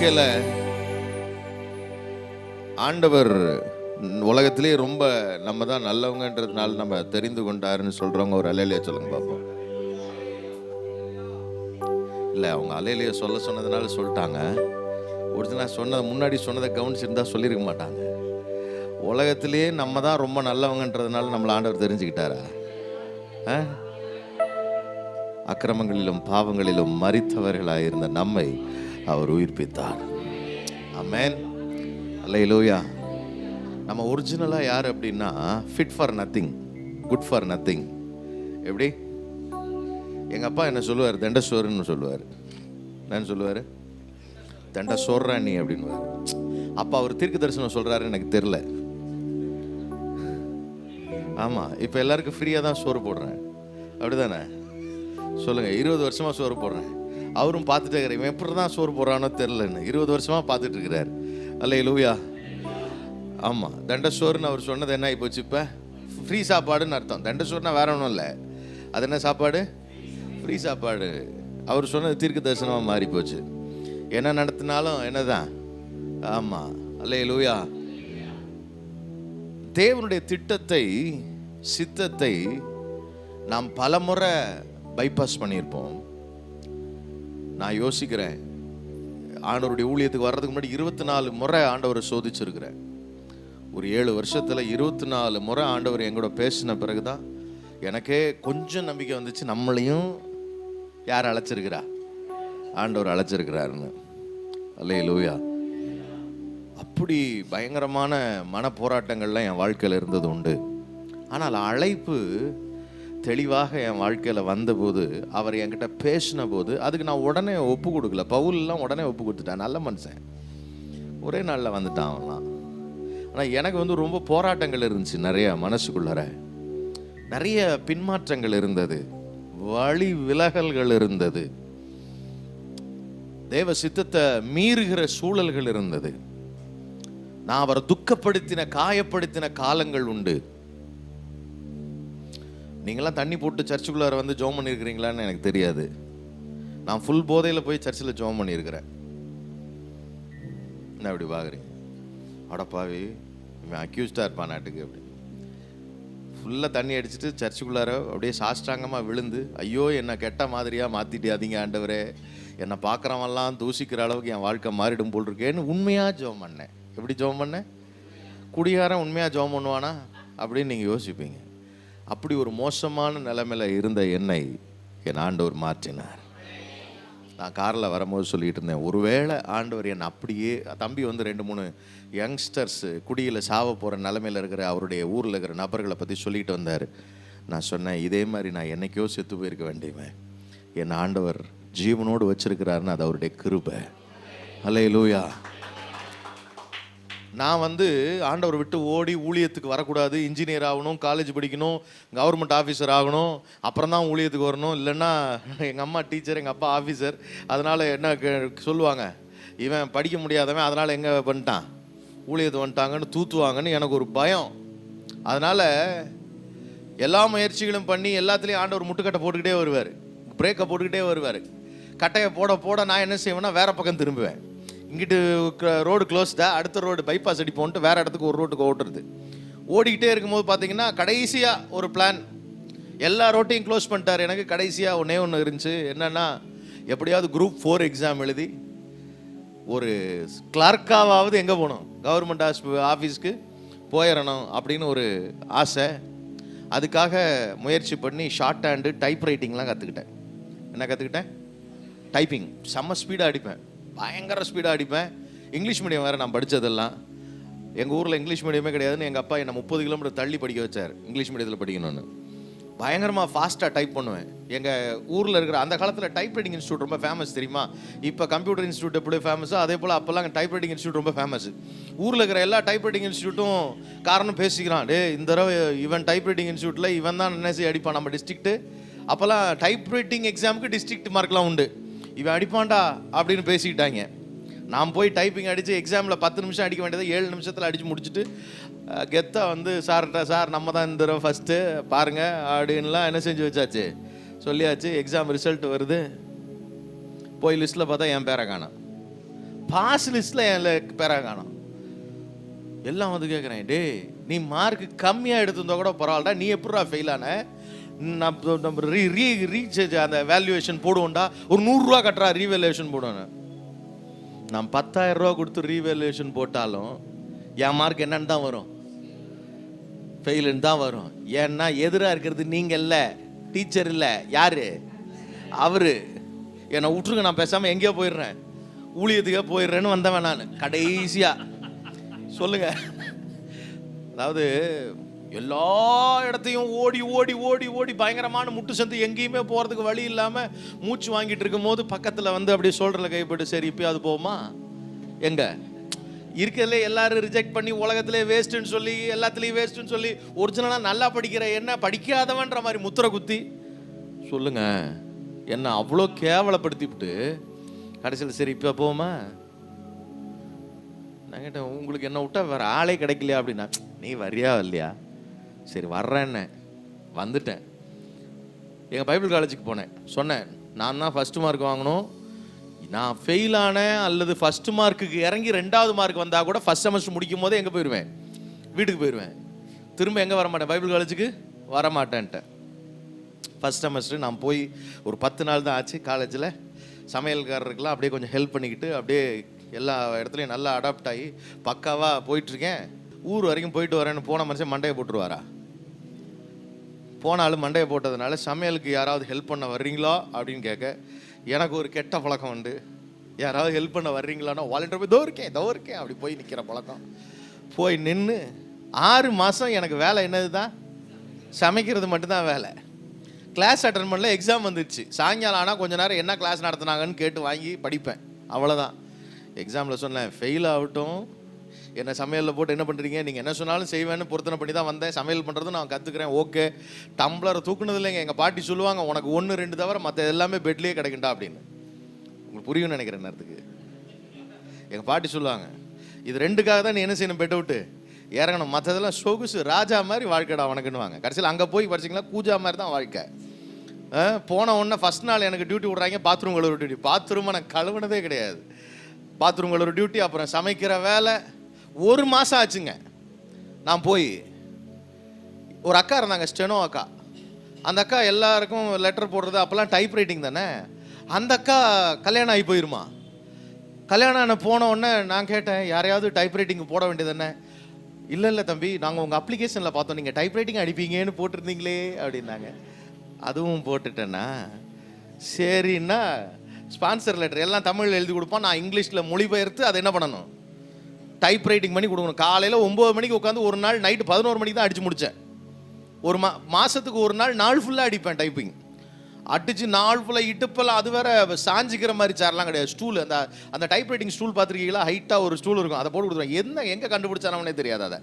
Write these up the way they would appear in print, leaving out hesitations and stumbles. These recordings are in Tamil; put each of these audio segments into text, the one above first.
வாழ்க்கையில ஆண்டவர் உலகத்திலே ரொம்ப நம்ம தான் நல்லவங்கன்றதுனால நம்ம தெரிந்து கொண்டாருன்னு சொல்றவங்க ஒரு அலையிலேயே சொல்லுங்க பார்ப்போம். இல்லை, அவங்க அலையிலேயே சொல்ல சொன்னதுனால சொல்லிட்டாங்க. ஒரிஜினலாக சொன்னதை முன்னாடி சொன்னதை கவனிச்சிருந்தா சொல்லியிருக்க மாட்டாங்க. உலகத்திலேயே நம்ம தான் ரொம்ப நல்லவங்கன்றதுனால நம்மளை ஆண்டவர் தெரிஞ்சுக்கிட்டாரா? அக்கிரமங்களிலும் பாவங்களிலும் மரித்தவர்களாயிருந்த நம்மை அவர் உயிர்ப்பித்தார். ஆமென், அல்லேலூயா. நம்ம ஒரிஜினலாக யார் அப்படின்னா fit for nothing, good for nothing. எப்படி? எங்கள் அப்பா என்ன சொல்லுவார்? தண்டசோறுன்னு சொல்லுவார். என்னன்னு சொல்லுவார்? தண்ட சோறா நீ அப்படின்னு. அப்பா அவர் தீர்க்க தரிசனம் சொல்கிறாரு எனக்கு தெரில. ஆமாம், இப்போ எல்லாருக்கும் ஃப்ரீயாக தான் சோறு போடுறேன், அப்படிதானே? சொல்லுங்கள். 20 வருஷமாக சோறு போடுறேன். அவரும் பார்த்துட்டே இருக்கிறேன், இவன் எப்படி தான் சோறு போடுறானோ தெரிலன்னு 20 வருஷமாக பார்த்துட்டு இருக்கிறார். அல்லேலூயா. ஆமாம், தண்டசோறுன்னு அவர் சொன்னது என்ன ஆகி போச்சு? இப்போ ஃப்ரீ சாப்பாடுன்னு அர்த்தம். தண்டசோறுனா வேற ஒன்றும் இல்லை. அது என்ன சாப்பாடு? ஃப்ரீ சாப்பாடு. அவர் சொன்னது தீர்க்க தரிசனமாக மாறி போச்சு. என்ன நடத்தினாலும் என்னதான்? ஆமாம், அல்லேலூயா. தேவனுடைய திட்டத்தை, சித்தத்தை நாம் பலமுறை பைபாஸ் பண்ணியிருப்போம். நான் யோசிக்கிறேன், ஆண்டவருடைய ஊழியத்துக்கு வர்றதுக்கு முன்னாடி 24 முறை ஆண்டவரை சோதிச்சிருக்கிறேன். ஒரு 7 வருஷத்தில் 24 முறை ஆண்டவர் எங்கூட பேசின பிறகுதான் எனக்கே கொஞ்சம் நம்பிக்கை வந்துச்சு, நம்மளையும் யார் அழைச்சிருக்கிறா? ஆண்டவர் அழைச்சிருக்கிறாருன்னு. அல்லேலூயா. அப்படி பயங்கரமான மன போராட்டங்கள்லாம் என் வாழ்க்கையில் இருந்தது உண்டு. ஆனால் அழைப்பு தெளிவாக என் வாழ்க்கையில் வந்தபோது, அவர் என்கிட்ட பேசின போது அதுக்கு நான் உடனே ஒப்பு கொடுக்கல. பவுல்லாம் உடனே ஒப்பு கொடுத்துட்டான். நல்ல மனுஷன், ஒரே நாளில் வந்துட்டான் அவன்லாம். ஆனால் எனக்கு ரொம்ப போராட்டங்கள் இருந்துச்சு, நிறைய மனசுக்குள்ளற நிறைய பின்மாற்றங்கள் இருந்தது, வழி விலகல்கள் இருந்தது, தேவ சித்தத்தை மீறுகிற சூழல்கள் இருந்தது. நான் அவரை துக்கப்படுத்தின, காயப்படுத்தின காலங்கள் உண்டு. நீங்களாம் தண்ணி போட்டு சர்ச்சுக்குள்ளார வந்து ஜெபம் பண்ணியிருக்கிறீங்களான்னு எனக்கு தெரியாது. நான் ஃபுல் போதையில் போய் சர்ச்சில் ஜெபம் பண்ணியிருக்கிறேன். என்ன அப்படி பார்க்குறீங்க? அடப்பாவி, இவன் அக்யூஸ்டாக இருப்பான் நாட்டுக்கு அப்படி. ஃபுல்லாக தண்ணி அடிச்சுட்டு சர்ச்சுக்குள்ளார அப்படியே சாஷ்டாங்கமாக விழுந்து, ஐயோ என்னை கெட்ட மாதிரியாக மாற்றிட்டியாதீங்க ஆண்டவரே, என்னை பார்க்குறவன்லாம் தூசிக்கிற அளவுக்கு என் வாழ்க்கை மாறிடும் போல் இருக்கேன்னு உண்மையாக ஜெபம் பண்ணேன். எப்படி ஜெபம் பண்ணேன்? குடிகாரன் உண்மையாக ஜெபம் பண்ணுவானா அப்படின்னு நீங்கள் யோசிப்பீங்க. அப்படி ஒரு மோசமான நிலைமையில் இருந்த என்னை என் ஆண்டவர் மாற்றினார். நான் காரில் வரும்போது சொல்லிகிட்டு இருந்தேன், ஒருவேளை ஆண்டவர் என்னை அப்படியே, தம்பி 2-3 யங்ஸ்டர்ஸ் குடியில் சாவ போகிற நிலைமையில் இருக்கிற அவருடைய ஊரில் இருக்கிற நபர்களை பற்றி சொல்லிட்டு வந்தார். நான் சொன்னேன், இதே மாதிரி நான் என்னைக்கோ செத்து போயிருக்க வேண்டியவன், என் ஆண்டவர் ஜீவனோடு வச்சிருக்கிறாருன்னு அது அவருடைய கிருபை. அல்லேலூயா. நான் ஆண்டவர் விட்டு ஓடி ஊழியத்துக்கு வரக்கூடாது, இன்ஜினியர் ஆகணும், காலேஜ் படிக்கணும், கவர்மெண்ட் ஆஃபீஸர் ஆகணும், அப்புறம் தான் ஊழியத்துக்கு வரணும், இல்லைன்னா எங்கள் அம்மா டீச்சர், எங்கள் அப்பா ஆஃபீஸர், அதனால் என்ன சொல்லுவாங்க, இவன் படிக்க முடியாதவன், அதனால் எங்கே பண்ணிட்டான், ஊழியத்தை வந்துட்டாங்கன்னு தூத்துவாங்கன்னு எனக்கு ஒரு பயம். அதனால் எல்லா முயற்சிகளும் பண்ணி எல்லாத்துலேயும் ஆண்டவர் முட்டுக்கட்டை போட்டுக்கிட்டே வருவார், பிரேக்கை போட்டுக்கிட்டே வருவார். கட்டையை போட போட நான் என்ன செய்வேன்னா வேறு பக்கம் திரும்புவேன். இங்கிட்டு ரோடு க்ளோஸ்டா, அடுத்த ரோடு பைபாஸ் அடிப்போன்ட்டு வேறு இடத்துக்கு ஒரு ரோட்டுக்கு ஓட்டுறது. ஓடிக்கிட்டே இருக்கும்போது பார்த்தீங்கன்னா கடைசியாக ஒரு பிளான், எல்லா ரோட்டையும் க்ளோஸ் பண்ணிட்டார். எனக்கு கடைசியாக ஒன்று இருந்துச்சு, என்னென்னா எப்படியாவது குரூப் 4 எக்ஸாம் எழுதி ஒரு கிளார்க்காவது எங்கே போகணும், கவர்மெண்ட் ஆஃபீஸ்க்கு போயிடணும் அப்படின்னு ஒரு ஆசை. அதுக்காக முயற்சி பண்ணி ஷார்ட் ஹேண்டு, டைப் ரைட்டிங்லாம் கற்றுக்கிட்டேன். என்ன கற்றுக்கிட்டேன்? டைப்பிங். செம்ம ஸ்பீடாக அடிப்பேன், பயங்கர ஸ்பீடாக அடிப்பேன். இங்கிலீஷ் மீடியம் வேறு நான் படித்ததெல்லாம். எங்கள் ஊரில் இங்கிலீஷ் மீடியமே கிடையாதுன்னு எங்கள் அப்பா என்னை 30 கிலோமீட்டர் தள்ளி படிக்க வச்சார் இங்கிலீஷ் மீடியத்தில் படிக்கணும்னு. பயங்கரமாக ஃபாஸ்ட்டாக டைப் பண்ணுவேன். எங்கள் ஊரில் இருக்கிற அந்த காலத்தில் டைப் ரைட்டிங் இன்ஸ்டியூட் ரொம்ப ஃபேமஸ் தெரியுமா? இப்போ கம்ப்யூட்டர் இன்ஸ்டியூட் எப்படி ஃபேமஸோ அதே போல் அப்போல்லாம் டைப் ரைட்டிங் இன்ஸ்டியூட் ரொம்ப ஃபேமஸ். ஊரில் இருக்கிற எல்லா டைப் ரைட்டிங் இன்ஸ்டியூட்டும் காரணம் பேசிக்கிறான், டே இந்த தடவை இவன் டைப் ரைட்டிங் இன்ஸ்டியூட்டில் இவன் தான் என்ன செய்ய அடிப்பான் நம்ம டிஸ்ட்ரிக்ட்டு. அப்போல்லாம் டைப் ரைட்டிங் எக்ஸாமுக்கு டிஸ்ட்ரிக்ட் மார்க்லாம் உண்டு, இவன் அடிப்பான்டா அப்படின்னு பேசிக்கிட்டாங்க. நான் போய் டைப்பிங் அடித்து எக்ஸாமில் 10 நிமிஷம் அடிக்க வேண்டியதை 7 நிமிஷத்தில் அடித்து முடிச்சுட்டு கெத்தாக சார்கிட்ட, சார் நம்ம தான் இந்த தடவை ஃபஸ்ட்டு பாருங்கள் அப்படின்லாம் என்ன செஞ்சு வச்சாச்சு, சொல்லியாச்சு. எக்ஸாம் ரிசல்ட் வருது, போய் லிஸ்ட்டில் பார்த்தா என் பேரை காணோம். பாஸ் லிஸ்ட்ல என் பேரா காணோம். எல்லாம் வந்து கேட்குறேன், டே நீ மார்க் கம்மியாக எடுத்திருந்தா கூட பரவாயில்லடா, நீ எப்படா ஃபெயில் ஆன? நம்ம ரீசார்ஜ் அந்த வேல்யூவேஷன் போடுவோம்டா, ஒரு 100 ரூபா கட்டுறா ரீவேல்யூவேஷன் போடுவேன். நான் 10,000 ரூபா கொடுத்து ரீவேல்யூவேஷன் போட்டாலும் என் மார்க் என்னன்னு தான் வரும், ஃபெயிலுன்னு தான் வரும். ஏன்னா எதிராக இருக்கிறது நீங்கள் இல்லை, டீச்சர் இல்லை, யாரு அவரு. என்னை விட்டுருங்க, நான் பேசாமல் எங்கேயோ போயிடுறேன், ஊழியத்துக்கே போயிடுறேன்னு வந்தவன் நான் கடைசியா. சொல்லுங்க. அதாவது எல்லா இடத்தையும் ஓடி ஓடி ஓடி ஓடி பயங்கரமான முட்டு சந்து, எங்கேயுமே போகிறதுக்கு வழி இல்லாமல் மூச்சு வாங்கிட்டு இருக்கும் போது பக்கத்தில் வந்து அப்படியே ஷோல்டரில் கைப்பட்டு, சரி இப்போ அது போகுமா? எங்க இருக்கிறதுல எல்லாரும் ரிஜெக்ட் பண்ணி உலகத்திலே வேஸ்ட்டுன்னு சொல்லி எல்லாத்துலேயும் வேஸ்ட்டுன்னு சொல்லி ஒரிஜினலாக நல்லா படிக்கிற என்ன படிக்காதவன்ற மாதிரி முத்திரை குத்தி, சொல்லுங்க என்ன அவ்வளோ கேவலப்படுத்திவிட்டு கடைசியில் சரி இப்போ போகுமா? நான் கேட்டேன், உங்களுக்கு என்ன விட்டா வேறு ஆளே கிடைக்கலையா அப்படின்னா, நீ வரியா இல்லையா? சரி வர்றேன்னு வந்துட்டேன். எங்கள் பைபிள் காலேஜுக்கு போனேன், சொன்னேன் நான் தான் ஃபஸ்ட்டு மார்க் வாங்கணும், நான் ஃபெயில் ஆனேன் அல்லது ஃபஸ்ட்டு மார்க்குக்கு இறங்கி 2வது மார்க் வந்தால் கூட ஃபஸ்ட் செமஸ்டர் முடிக்கும் போதே எங்கே போயிடுவேன், வீட்டுக்கு போயிடுவேன். திரும்ப எங்கே வரமாட்டேன், பைபிள் காலேஜுக்கு வரமாட்டேன்ட்டேன். ஃபஸ்ட் செமஸ்டர் நான் போய் ஒரு 10 நாள் தான் ஆச்சு. காலேஜில் சமையல்காரருக்கெல்லாம் அப்படியே கொஞ்சம் ஹெல்ப் பண்ணிக்கிட்டு அப்படியே எல்லா இடத்துலையும் நல்லா அடாப்ட் ஆகி பக்காவாக போயிட்டுருக்கேன். ஊர் வரைக்கும் போயிட்டு வரேன்னு போன மனுஷன் மண்டையை போட்டுருவாரா? போனாலும் மண்டையை போட்டதுனால சமையலுக்கு யாராவது ஹெல்ப் பண்ண வர்றீங்களா அப்படின்னு கேட்க, எனக்கு ஒரு கெட்ட பழக்கம் உண்டு. யாராவது ஹெல்ப் பண்ண வர்றீங்களான்னா வாலண்டியர் போய் தோ இருக்கேன் அப்படி போய் நிற்கிற பழக்கம். போய் நின்று 6 மாதம் எனக்கு வேலை என்னது தான், சமைக்கிறது மட்டும்தான் வேலை. கிளாஸ் அட்டன் பண்ணல, எக்ஸாம் வந்துடுச்சு. சாயங்காலம் ஆனால் கொஞ்ச நேரம் என்ன கிளாஸ் நடத்துனாங்கன்னு கேட்டு வாங்கி படிப்பேன், அவ்வளோதான். எக்ஸாமில் சொன்னேன், ஃபெயில் ஆகட்டும், என்ன சமையலில் போட்டு என்ன பண்ணுறீங்க, நீங்கள் என்ன சொன்னாலும் செய்வேன்னு பொருத்தனை பண்ணி தான் வந்தேன். சமையல் பண்ணுறது நான் கற்றுக்கிறேன், ஓகே. டம்ளரை தூக்குனது இல்லைங்க. எங்கள் பாட்டி சொல்லுவாங்க, உனக்கு 1-2 தவிர மற்ற எல்லாமே பெட்லேயே கிடைக்குண்டா அப்படின்னு. உங்களுக்கு புரியும்னு நினைக்கிறேன் நேரத்துக்கு. எங்கள் பாட்டி சொல்லுவாங்க, இது 2க்காக தான் நீ என்ன செய்யணும், பெட்டை விட்டு இறங்கணும், மற்றதெல்லாம் சொகுசு ராஜா மாதிரி வாழ்க்கைடா உனக்குன்னுவாங்க. கடைசியில் அங்கே போய் படிச்சிங்களா கூஜா மாதிரி தான் வாழ்க்கை. போன உடனே ஃபஸ்ட் நாள் எனக்கு டியூட்டி விட்றாங்க, பாத்ரூம் கழுவுற டியூட்டி. பாத்ரூமை நான் கழுவுனதே கிடையாது. பாத்ரூம் கழுவுற டியூட்டி, அப்புறம் சமைக்கிற வேலை. 1 மாதம் ஆச்சுங்க. நான் போய் ஒரு அக்கா இருந்தாங்க, ஸ்டெனோ அக்கா. அந்த அக்கா எல்லாருக்கும் லெட்டர் போடுறது அப்போல்லாம் டைப் ரைட்டிங் தானே. அந்த அக்கா கல்யாணம் ஆகி போயிருமா. கல்யாணம் ஆன போன உடனே நான் கேட்டேன், யாரையாவது டைப் ரைட்டிங் போட வேண்டியது தானே? இல்லை தம்பி, நாங்கள் உங்கள் அப்ளிகேஷனில் பார்த்தோம், நீங்கள் டைப் ரைட்டிங் அடிப்பீங்கன்னு போட்டிருந்தீங்களே அப்படின்னாங்க. அதுவும் போட்டுட்டேன்னா சரின்னா ஸ்பான்சர் லெட்டர் எல்லாம் தமிழில் எழுதி கொடுப்போம், நான் இங்கிலீஷில் மொழிபெயர்த்து அதை என்ன பண்ணணும், டைப் ரைட்டிங் பண்ணி கொடுக்கணும். காலையில் 9 மணிக்கு உட்காந்து ஒரு நாள் நைட்டு 11 மணிக்கு தான் அடித்து முடித்தேன். ஒரு மாதத்துக்கு ஒரு நாள் ஃபுல்லாக அடிப்பேன் டைப்பிங். அடிச்சு நாள் ஃபுல்லாக இடுப்பெல்லாம், அது வேற சாஞ்சிக்கிற மாதிரி சேர்லாம் கிடையாது, ஸ்டூல். அந்த டைப் ரைட்டிங் ஸ்டூல் பார்த்துருக்கீங்களா, ஹைட்டாக ஒரு ஸ்டூல் இருக்கும், அதை போட்டு கொடுத்துருவேன். எங்கே கண்டுபிடிச்சானவனே தெரியாது. அதை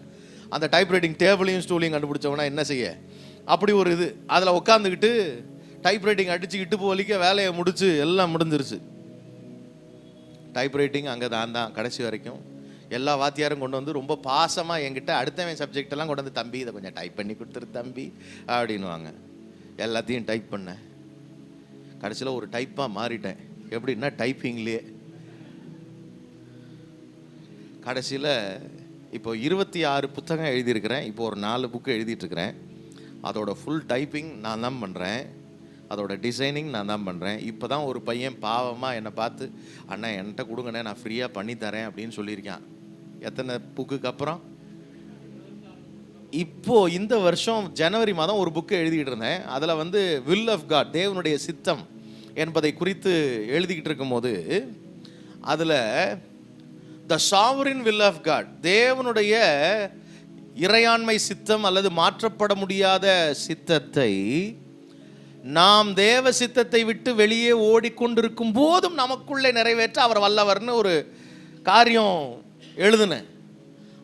அந்த டைப் ரைட்டிங் டேபிளையும் ஸ்டூலையும் கண்டுபிடிச்சவனா என்ன செய்ய, அப்படி ஒரு இது. அதில் உட்காந்துக்கிட்டு டைப் ரைட்டிங் அடிச்சு இடுப்பு வலிக்க வேலையை முடிச்சு எல்லாம் முடிஞ்சிருச்சு. டைப் ரைட்டிங் அங்கே தான் கடைசி வரைக்கும். எல்லா வாத்தியாரும் கொண்டு வந்து ரொம்ப பாசமாக என்கிட்ட அடுத்தவன் சப்ஜெக்டெல்லாம் கொண்டு வந்து, தம்பி இதை கொஞ்சம் டைப் பண்ணி கொடுத்துரு தம்பி அப்படின்வாங்க. எல்லாத்தையும் டைப் பண்ணேன். கடைசியில் ஒரு டைப்பாக மாறிட்டேன். எப்படின்னா டைப்பிங்லேயே. கடைசியில் இப்போ 26 புத்தகம் எழுதியிருக்கிறேன். இப்போ ஒரு 4 புக்கு எழுதிட்டுருக்கிறேன். அதோட ஃபுல் டைப்பிங் நான் தான் பண்ணுறேன், அதோட டிசைனிங் நான் தான் பண்ணுறேன். இப்போ தான் ஒரு பையன் பாவமாக என்னை பார்த்து, அண்ணா என்கிட்ட கொடுங்கண்ணே, நான் ஃப்ரீயாக பண்ணித்தரேன் அப்படின்னு சொல்லியிருக்கேன். எத்தனை புக்குக்கு அப்புறம்? இப்போது இந்த வருஷம் ஜனவரி மாதம் ஒரு புக்கு எழுதிக்கிட்டு இருந்தேன். அதில் வந்து வில் ஆஃப் காட், தேவனுடைய சித்தம் என்பதை குறித்து எழுதிக்கிட்டு இருக்கும்போது, அதில் த சாவரின் வில் ஆஃப் காட், தேவனுடைய இறையாண்மை சித்தம் அல்லது மாற்றப்பட முடியாத சித்தத்தை நாம் தேவ சித்தத்தை விட்டு வெளியே ஓடிக்கொண்டிருக்கும் போதும் நமக்குள்ளே நிறைவேற்ற அவர் வல்லவர்னு ஒரு காரியம் எழுதுனேன்.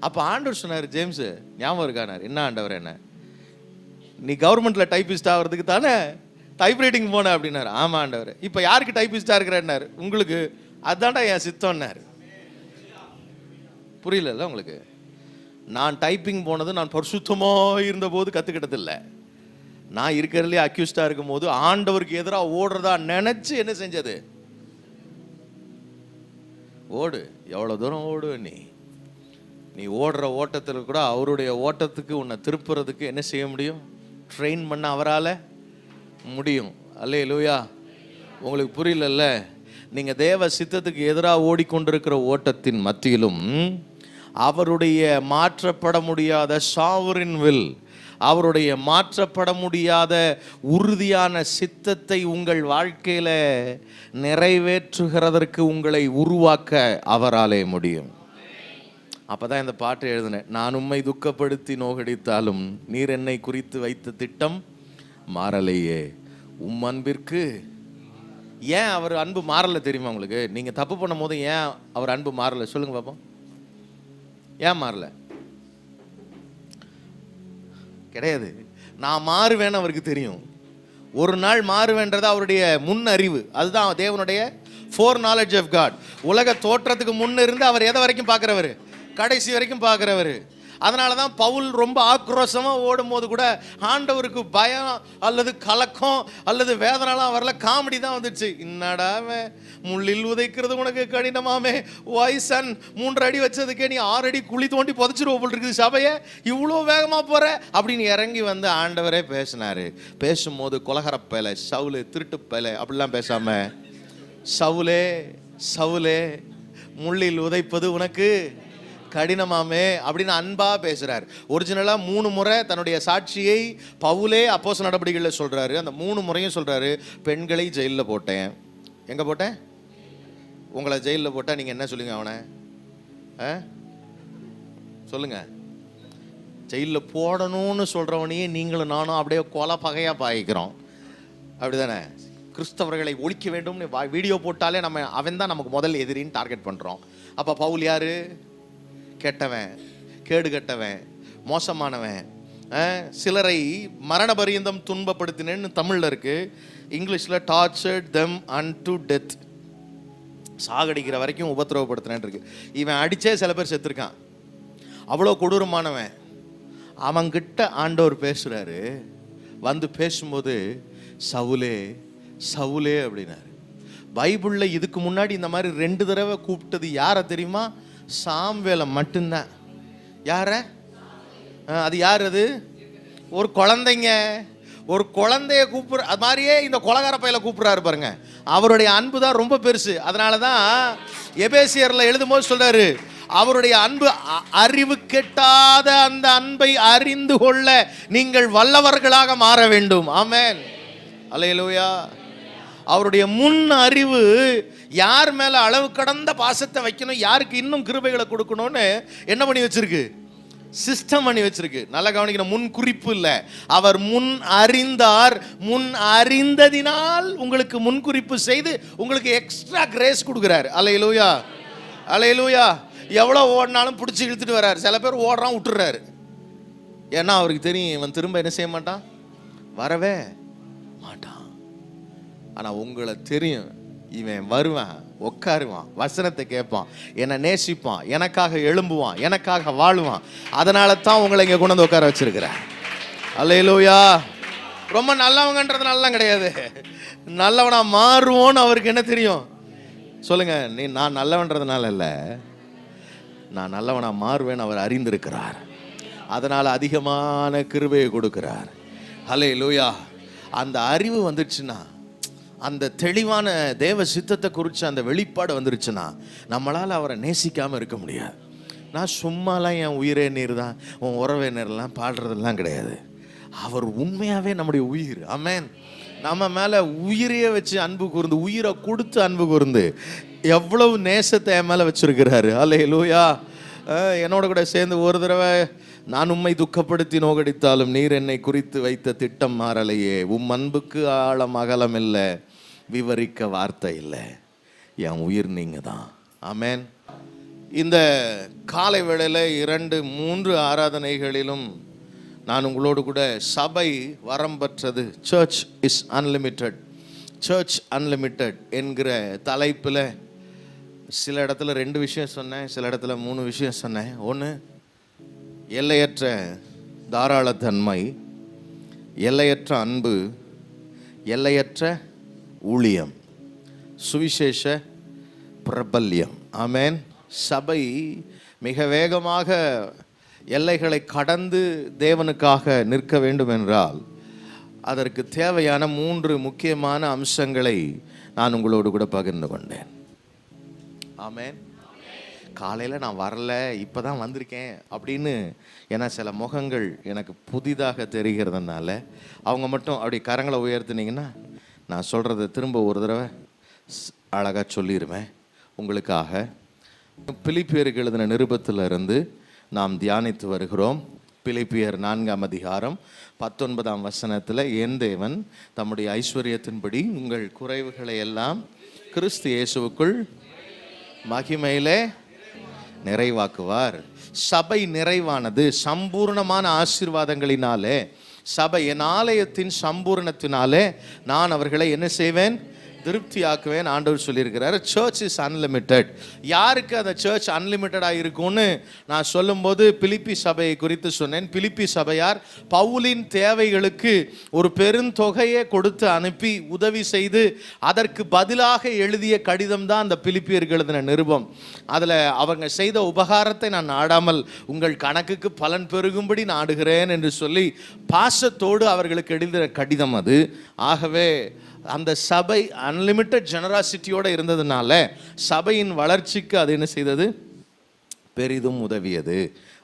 அப்போ ஆண்டவர் சொன்னார், ஜேம்ஸு ஞாபகம் இருக்கானார், என்ன ஆண்டவர், என்ன நீ கவர்மெண்ட்டில் டைப்பிஸ்ட் ஆகிறதுக்கு தானே டைப் ரைட்டிங் போன அப்படின்னாரு. ஆமாம் ஆண்டவர். இப்போ யாருக்கு டைப்பிஸ்டாக இருக்கிறார்? உங்களுக்கு. அதுதான்டா என் சித்தம்னாரு. புரியல உங்களுக்கு? நான் டைப்பிங் போனது நான் பரிசுத்தமாக இருந்தபோது கற்றுக்கிட்டதில்லை. நான் இருக்கிறதுலே அக்யூஸ்டாக இருக்கும் போது ஆண்டவருக்கு எதிராக ஓடுறதா நினச்சி என்ன செஞ்சது? ஓடு, எவ்வளோ தூரம் ஓடுவ நீ ஓடுற ஓட்டத்தில் கூட அவருடைய ஓட்டத்துக்கு உன்னை திருப்புறதுக்கு என்ன செய்ய முடியும்? ட்ரெயின் பண்ண அவரால் முடியும். அல்லேலூயா. உங்களுக்கு புரியலல்ல? நீங்கள் தேவ சித்தத்துக்கு எதிராக ஓடிக்கொண்டிருக்கிற ஓட்டத்தின் மத்தியிலும் அவருடைய மாற்றப்பட முடியாத சாவரின் வில், அவருடைய மாற்றப்பட முடியாத உறுதியான சித்தத்தை உங்கள் வாழ்க்கையில் நிறைவேற்றுகிறதற்கு உங்களை உருவாக்க அவராலே முடியும். அப்போதான் இந்த பாட்டு எழுதினேன். நான் உம்மை துக்கப்படுத்தி நோகடித்தாலும் நீர் என்னை குறித்து வைத்த திட்டம் மாறலையே, உம் அன்பிற்கு. ஏன் அவர் அன்பு மாறலை தெரியுமா உங்களுக்கு? நீங்கள் தப்பு பண்ணும் போது ஏன் அவர் அன்பு மாறலை சொல்லுங்க பாப்போம். ஏன் மாறல? கிடையாது. நான் மாறுவேன்னு அவருக்கு தெரியும். ஒரு நாள் மாறுவேன்றது அவருடைய முன் அறிவு. அதுதான் தேவனுடைய ஃபோர் நாலேஜ் ஆஃப் காட். உலக தோற்றத்துக்கு முன்ன இருந்து அவர் எதை வரைக்கும் பார்க்குறவர்? கடைசி வரைக்கும் பார்க்குறவர். அதனால தான் பவுல் ரொம்ப ஆக்ரோஷமாக ஓடும் போது கூட ஆண்டவருக்கு பயம் அல்லது கலக்கம் அல்லது வேதனைலாம் வரல, காமெடி தான் வந்துடுச்சு. என்னடாவே முள்ளில் உதைக்கிறது உனக்கு கடினமாமே, வாய்சன் 3 அடி வச்சதுக்கே நீ 6 அடி குழி தோண்டி புதைச்சிருவோம் போல் இருக்குது சபையை, இவ்வளோ வேகமாக போகிற அப்படின்னு இறங்கி வந்து ஆண்டவரே பேசினார். பேசும்போது கொலகரப்பேலை, சவுலே, திருட்டுப்பேலை அப்படிலாம் பேசாம, சவுலே சவுலே முள்ளில் உதைப்பது உனக்கு கடினமாமே அப்படின்னு அன்பா பேசுறார். ஒரிஜினலா 3 முறை தன்னுடைய சாட்சியை பவுலே அப்போஸ்தலர் நடபடிகளில் சொல்றாரு. அந்த 3 முறையும் சொல்றாரு, பெண்களை ஜெயிலில் போட்டேன். எங்க போட்டேன்? உங்களை ஜெயிலில் போட்டா நீங்க என்ன சொல்லுங்க? அவனை சொல்லுங்க. ஜெயிலில் போடணும்னு சொல்றவனையே நீங்களும் நானும் அப்படியே கொலை பகையா பாய்க்கிறோம், அப்படிதானே? கிறிஸ்தவர்களை ஒழிக்க வேண்டும்னு வீடியோ போட்டாலே நம்ம அவன் தான் நமக்கு முதல் எதிரின்னு டார்கெட் பண்றோம். அப்ப பவுல் யாரு? கெட்டவன், கேடு கெட்டவன், மோசமானவன். சிலரை மரண பரியந்தம் துன்பப்படுத்தினேன்னு தமிழில் இருக்கு. இங்கிலீஷில் டார்ச்சர்ட் தெம் அன்டு டெத், சாகடிக்கிற வரைக்கும் உபத்திரவப்படுத்தினேன் இருக்கு. இவன் அடிச்சே சில பேர் செத்துருக்கான். அவ்வளோ கொடூரமானவன். அவங்கிட்ட ஆண்டவர் பேசுறாரு. வந்து பேசும்போது சவுலே சவுலே அப்படின்னாரு. பைபிளில் இதுக்கு முன்னாடி இந்த மாதிரி 2 தடவை கூப்பிட்டது யாரை தெரியுமா? சாம்வேலை மட்டும்தான். யார? அது யார்? அது ஒரு குழந்தைங்க. ஒரு குழந்தைய கூப்பிடுற அது மாதிரியே இந்த கொலகார பையில கூப்பிடுறாரு பாருங்க. அவருடைய அன்பு தான் ரொம்ப பெருசு. அதனால தான் எபேசியர்ல எழுதும்போது சொல்றாரு, அவருடைய அன்பு அறிவு கெட்டாத அந்த அன்பை அறிந்து கொள்ள நீங்கள் வல்லவர்களாக மாற வேண்டும். ஆமென், அல்லேலூயா. அவருடைய முன் அறிவு யார் மேல அளவு கடந்த பாசத்தை வைக்கணும், யாருக்கு இன்னும் கிருபைகளை கொடுக்கணும்னு என்ன பண்ணி வச்சிருக்கு? சிஸ்டம் பண்ணி வச்சிருக்கு. நல்லா கவனிக்கணும். முன் குறிப்பு இல்லை, அவர் முன் அறிந்தார். முன் அறிந்ததினால் உங்களுக்கு முன் குறிப்பு செய்து உங்களுக்கு எக்ஸ்ட்ரா கிரேஸ் கொடுக்குறாரு. அல்லேலூயா, அல்லேலூயா. எவ்வளோ ஓடினாலும் பிடிச்சி இழுத்துட்டு வர்றாரு. சில பேர் ஓடுறான் விட்டுறாரு. ஏன்னா அவருக்கு தெரியும் இவன் திரும்ப என்ன செய்ய மாட்டான், வரவே மாட்டான். ஆனால் உங்களை தெரியும், இவன் வருவான், உட்காருவான், வசனத்தை கேட்பான், என்னை நேசிப்பான், எனக்காக எழும்புவான், எனக்காக வாழுவான். அதனால தான் உங்களை இங்கே கொண்டு வந்து உட்கார வச்சிருக்கிறேன். அல்லேலூயா. ரொம்ப நல்லவங்கன்றதுனாலாம் கிடையாது, நல்லவனா மாறுவோன்னு அவருக்கு என்ன தெரியும்? சொல்லுங்க. நான் நல்லவன்றதுனால இல்லை, நான் நல்லவனா மாறுவேன்னு அவர் அறிந்திருக்கிறார். அதனால அதிகமான கிருபையை கொடுக்கிறார். அல்லேலூயா. அந்த அறிவு வந்துடுச்சுன்னா, அந்த தெளிவான தேவ சித்தத்தை குறித்து அந்த வெளிப்பாடு வந்துருச்சுன்னா நம்மளால் அவரை நேசிக்காமல் இருக்க முடியாது. நான் சும்மாலாம் என் உயிரே நீர் தான், உன் உறவே நேரெல்லாம் பாடுறதெல்லாம் கிடையாது. அவர் உண்மையாகவே நம்முடைய உயிர். ஆமென். நம்ம மேலே உயிரையே வச்சு அன்பு கூர்ந்து, உயிரை கொடுத்து அன்பு கூர்ந்து எவ்வளவு நேசத்தை என் மேலே வச்சிருக்கிறாரு. அல்லேலூயா. என்னோட கூட சேர்ந்து ஒரு தடவை, நான் உம்மை துக்கப்படுத்தி நோகடித்தாலும் நீர் என்னை குறித்து வைத்த திட்டம் மாறலையே, உம் அன்புக்கு ஆழம் அகலம் இல்லை, விவரிக்க வார்த்தை இல்லை, என் உயிர் நீங்க தான். ஆமென். இந்த காலை வேளையில் 2-3 ஆராதனைகளிலும் நான் உங்களோடு கூட சபை வரம்பற்றது, church is unlimited, church unlimited என்கிற தலைப்பில் சில இடத்துல 2 விஷயம் சொன்னேன், சில இடத்துல 3 விஷயம் சொன்னேன். ஒன்று, எல்லையற்ற தாராளத்தன்மை, எல்லையற்ற அன்பு, எல்லையற்ற ஊழியம், சுவிசேஷ பிரபல்யம். ஆமென். சபை மிக வேகமாக எல்லைகளை கடந்து தேவனுக்காக நிற்க வேண்டும் என்றால் அதற்கு தேவையான 3 முக்கியமான அம்சங்களை நான் உங்களோடு கூட பகிர்ந்து கொண்டேன். ஆமென். காலையில் நான் வரல, இப்போ தான் வந்திருக்கேன் அப்படின்னு, ஏன்னா சில முகங்கள் எனக்கு புதிதாக தெரிகிறதுனால அவங்க மட்டும் அப்படி கரங்களை உயர்த்துனீங்கன்னா நான் சொல்கிறத திரும்ப ஒரு தடவை அழகாக சொல்லிடுவேன் உங்களுக்காக. பிலிப்பியருக்கு எழுதின நிருபத்திலிருந்து நாம் தியானித்து வருகிறோம். பிலிப்பியர் 4ஆம் அதிகாரம் 19ஆம் வசனத்தில், என் தேவன் தம்முடைய ஐஸ்வர்யத்தின்படி உங்கள் குறைவுகளை எல்லாம் கிறிஸ்து இயேசுவுக்குள் மகிமையிலே நிறைவாக்குவார். சபை நிறைவானது சம்பூர்ணமான ஆசீர்வாதங்களினாலே, சபை என் ஆலயத்தின் சம்பூர்ணத்தினாலே நான் அவர்களை என்ன செய்வேன்? திருப்தியாக்குவேன். ஆண்டவர் சொல்லியிருக்கிறார். Search is unlimited. யாருக்கு அந்த சர்ச் அன்லிமிட்டடாக இருக்கும்னு நான் சொல்லும்போது பிலிப்பி சபையை குறித்து சொன்னேன். பிலிப்பி சபையார் பவுலின் தேவைகளுக்கு ஒரு பெருந்தொகையை கொடுத்து அனுப்பி உதவி செய்து அதற்கு பதிலாக எழுதிய கடிதம் தான் அந்த பிலிப்பியர்கள் எழுதின நிருபம். அதில் அவங்க செய்த உபகாரத்தை நான் நாடாமல் உங்கள் கணக்குக்கு பலன் பெருகும்படி நாடுகிறேன் என்று சொல்லி பாசத்தோடு அவர்களுக்கு எழுதின கடிதம் அது. ஆகவே அந்த சபை அன்லிமிட்டட் ஜெனராசிட்டியோடு இருந்ததுனால சபையின் வளர்ச்சிக்கு அது என்ன செய்தது? பெரிதும் உதவியது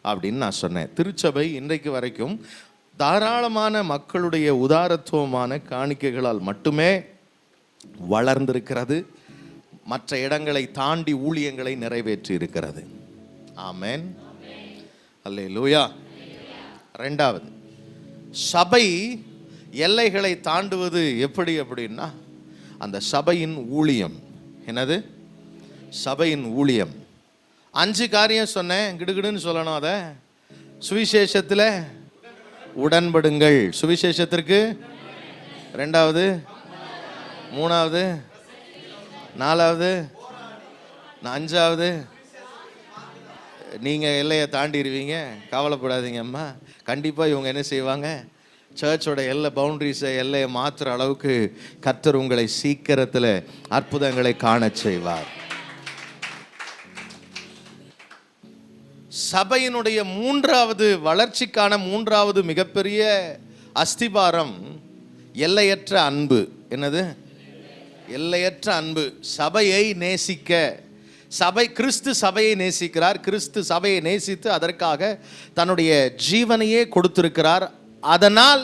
அப்படின்னு நான் சொன்னேன். திருச்சபை இன்றைக்கு வரைக்கும் தாராளமான மக்களுடைய உதாரத்துவமான காணிக்கைகளால் மட்டுமே வளர்ந்திருக்கிறது. மற்ற இடங்களை தாண்டி ஊழியங்களை நிறைவேற்றி இருக்கிறது. ஆமென். அல்லேலூயா. 2வது, சபை எல்லைகளை தாண்டுவது எப்படி அப்படின்னா அந்த சபையின் ஊழியம். என்னது? சபையின் ஊழியம். 5 காரியம் சொன்னேன், கிடுகிடுன்னு சொல்லணும். அதை சுவிசேஷத்தில் உடன்படுங்கள். சுவிசேஷத்திற்கு 2வது, 3வது, 4வது, 5வது நீங்கள் எல்லையை தாண்டிடுவீங்க, கவலைப்படாதீங்க அம்மா. கண்டிப்பாக இவங்க என்ன செய்வாங்க? சர்ச்சோட எல்லையை மாற்றுற அளவுக்கு கர்த்தர் உங்களை சீக்கிரத்தில் அற்புதங்களை காண செய்வார். சபையினுடைய 3வது வளர்ச்சிக்கான 3வது மிகப்பெரிய அஸ்திபாரம் எல்லையற்ற அன்பு. என்னது? எல்லையற்ற அன்பு. சபையை நேசிக்க. கிறிஸ்து சபையை நேசிக்கிறார். கிறிஸ்து சபையை நேசித்து அதற்காக தன்னுடைய ஜீவனையே கொடுத்திருக்கிறார். அதனால்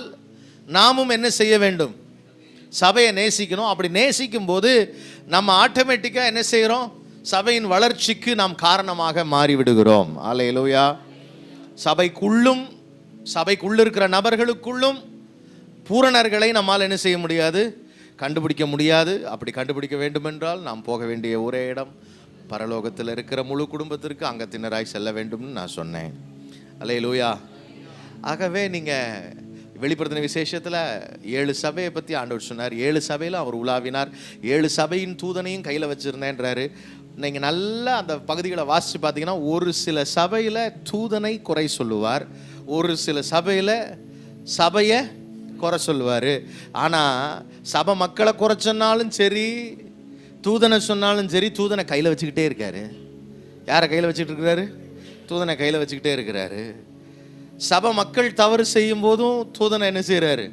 நாமும் என்ன செய்ய வேண்டும்? சபையை நேசிக்கணும். அப்படி நேசிக்கும் போது நம்ம ஆட்டோமேட்டிக்காக என்ன செய்கிறோம்? சபையின் வளர்ச்சிக்கு நாம் காரணமாக மாறிவிடுகிறோம். அல்லேலூயா. சபைக்குள்ள இருக்கிற நபர்களுக்குள்ளும் பூரணர்களை நம்மால் என்ன செய்ய முடியாது? கண்டுபிடிக்க முடியாது. அப்படி கண்டுபிடிக்க வேண்டுமென்றால் நாம் போக வேண்டிய ஒரே இடம் பரலோகத்தில் இருக்கிற முழு குடும்பத்திற்கு அங்கத்தினராய் செல்ல வேண்டும்னு நான் சொன்னேன். அல்லேலூயா. ஆகவே நீங்கள் வெளிப்படுத்தின விசேஷத்தில் 7 சபையை பற்றி ஆண்டவர் சொன்னார். 7 சபையில் அவர் உலாவினார். 7 சபையின் தூதனையும் கையில் வச்சுருந்தேன்றாரு. நீங்கள் நல்லா அந்த பகுதிகளை வாசித்து பார்த்தீங்கன்னா ஒரு சில சபையில் தூதனை குறை சொல்லுவார், ஒரு சில சபையில் சபையை குறை சொல்லுவார். ஆனால் சபை மக்களை குறை சொன்னாலும் சரி, தூதனை சொன்னாலும் சரி, தூதனை கையில் வச்சுக்கிட்டே இருக்காரு. யாரை கையில் வச்சுக்கிட்டு இருக்கிறாரு? தூதனை கையில் வச்சுக்கிட்டே இருக்கிறாரு. சபை மக்கள் தவறு செய்யும் போதும் தூதனை என்ன செய்கிறாரு?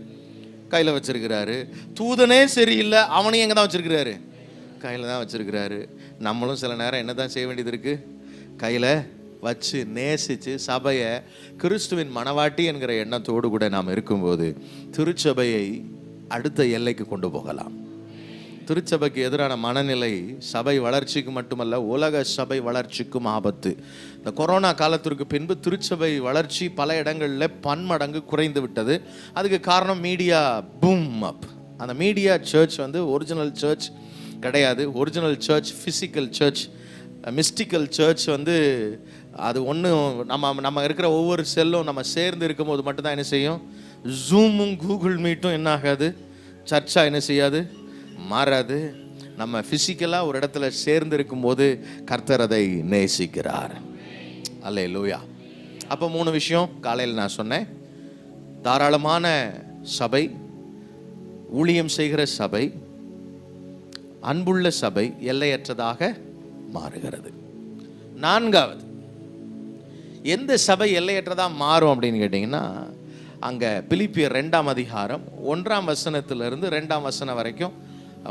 கையில் வச்சிருக்கிறாரு. தூதனே சரியில்லை, அவனையும் எங்கே தான் வச்சிருக்கிறாரு? கையில் தான் வச்சிருக்கிறாரு. நம்மளும் சில நேரம் என்ன தான் செய்ய வேண்டியது இருக்கு? கையில் வச்சு நேசித்து சபையை கிறிஸ்துவின் மனவாட்டி என்கிற எண்ணத்தோடு கூட நாம் இருக்கும்போது திருச்சபையை அடுத்த எல்லைக்கு கொண்டு போகலாம். திருச்சபைக்கு எதிரான மனநிலை சபை வளர்ச்சிக்கு மட்டுமல்ல, உலக சபை வளர்ச்சிக்கும் ஆபத்து. இந்த கொரோனா காலத்திற்கு பின்பு திருச்சபை வளர்ச்சி பல இடங்களில் பன்மடங்கு குறைந்து விட்டது. அதுக்கு காரணம் மீடியா பூம் அப். அந்த மீடியா சர்ச் ஒரிஜினல் சர்ச் கிடையாது. Original church physical church, mystical church அது ஒன்றும் நம்ம இருக்கிற ஒவ்வொரு செல்லும் நம்ம சேர்ந்து இருக்கும்போது மட்டும்தான் என்ன செய்யும்? ஜூமும் கூகுள் மீட்டும் என்ன ஆகாது? சர்ச்சாக என்ன செய்யாது? மாறாது. நம்ம ஃபிசிக்கலாக ஒரு இடத்துல சேர்ந்து இருக்கும்போது கர்த்தர் அதை நேசிக்கிறார். அல்லேலூயா. அப்போ 3 விஷயம் காலையில் நான் சொன்னேன். தாராளமான சபை, ஊழியம் செய்கிற சபை, அன்புள்ள சபை எல்லையற்றதாக மாறுகிறது. நான்காவது, எந்த சபை எல்லையற்றதா மாறும் அப்படின்னு கேட்டிங்கன்னா, அங்கே பிலிப்பியர் 2ஆம் அதிகாரம் 1ஆம் வசனத்திலிருந்து 2ஆம் வசனம் வரைக்கும்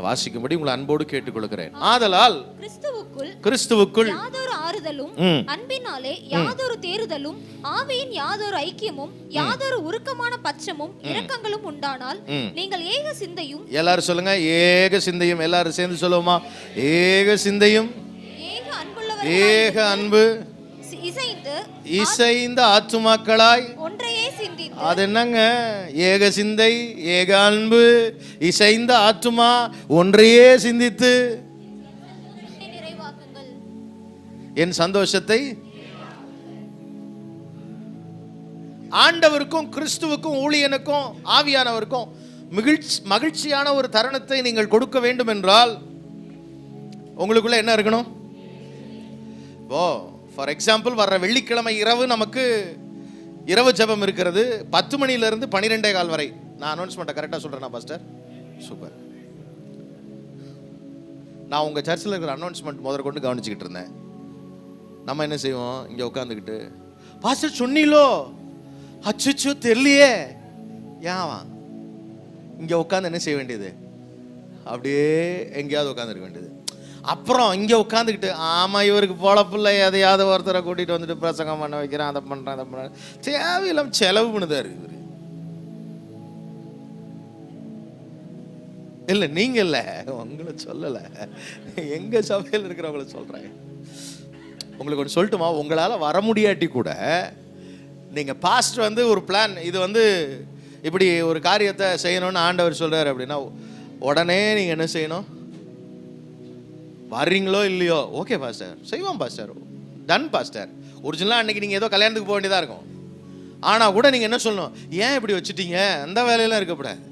வாசிக்கும்படி உங்களை அன்போடு கேட்டுக்கொள்கிறேன். ஆதலால் கிறிஸ்துவுக்குள் யாதொரு ஆறுதலும் அன்பினாலே யாதொரு தேறுதலும் ஆவியின் யாதொரு ஐக்கியமும் யாதொரு உருக்கமான பட்சமும் இரக்கங்களும் உண்டானால் நீங்கள் ஏக சிந்தையும், எல்லாரும் சொல்லுங்க, ஏக சிந்தையும். எல்லாரும் சேர்ந்து சொல்லுவோமா? ஏக சிந்தையும், ஏக அன்பு, இசைந்த ஆத்துமாக்களாய் ஒன்றையே சிந்தித்து. அது என்னங்க? ஏக சிந்தை, ஏக அன்பு, இசைந்த ஆத்துமா, ஒன்றையே சிந்தித்து என் சந்தோஷத்தை. ஆண்டவருக்கும் கிறிஸ்துவுக்கும் ஊழியனுக்கும் ஆவியானவருக்கும் மகிழ்ச்சியான ஒரு தருணத்தை நீங்கள் கொடுக்க வேண்டும் என்றால் உங்களுக்குள்ள என்ன இருக்கணும்? ஃபார் எக்ஸாம்பிள், வர்ற வெள்ளிக்கிழமை இரவு நமக்கு இரவு ஜெபம் இருக்கிறது. 10 மணியிலிருந்து 12:15 வரை. நான் அனௌன்ஸ்மெண்ட்டை கரெக்டாக சொல்கிறேன்னா பாஸ்டர்? சூப்பர். நான் உங்கள் சர்ச்சில் இருக்கிற அனௌன்ஸ்மெண்ட் முதற்கொண்டு கவனிச்சுக்கிட்டு இருந்தேன். நம்ம என்ன செய்வோம்? இங்கே உட்காந்துக்கிட்டு, பாஸ்டர் சொன்னீங்களோ, அச்சுச்சோ தெரியலையே, ஏன் இங்கே உட்காந்து என்ன செய்ய வேண்டியது? அப்படியே எங்கேயாவது உட்காந்துருக்க வேண்டியது. அப்புறம் இங்கே உட்காந்துக்கிட்டு, ஆமாம் இவருக்கு பொழப்பில்ல, எதையாவது ஒருத்தரை கூட்டிகிட்டு வந்துட்டு பிரசங்கம் பண்ண வைக்கிறேன், அதை பண்ணுறேன், அதை பண்ணுறேன், தேவையில்லாம செலவு பண்ணுதாரு இவர். இல்லை நீங்கள் இல்லை, உங்களை சொல்லலை, எங்கள் சபையில் இருக்கிறவங்கள சொல்கிறேன். உங்களுக்கு ஒன்று சொல்லட்டுமா? உங்களால் வர முடியாட்டி கூட நீங்கள் பாஸ்டர் வந்து ஒரு பிளான், இது வந்து இப்படி ஒரு காரியத்தை செய்யணும்னு ஆண்டவர் சொல்கிறார் அப்படின்னா, உடனே நீங்கள் என்ன செய்யணும்? வர்றீங்களோ இல்லையோ, ஓகே பாஸ்டர், செய்வோம் பாஸ்டர், டன் பாஸ்டர். ஒரிஜினலாக அன்றைக்கி நீங்கள் ஏதோ கல்யாணத்துக்கு போக வேண்டியதாக இருக்கும். ஆனால் கூட நீங்கள் என்ன சொல்லணும்? ஏன் இப்படி வச்சுட்டீங்க? அந்த வேலையெல்லாம் இருக்கக்கூடாது.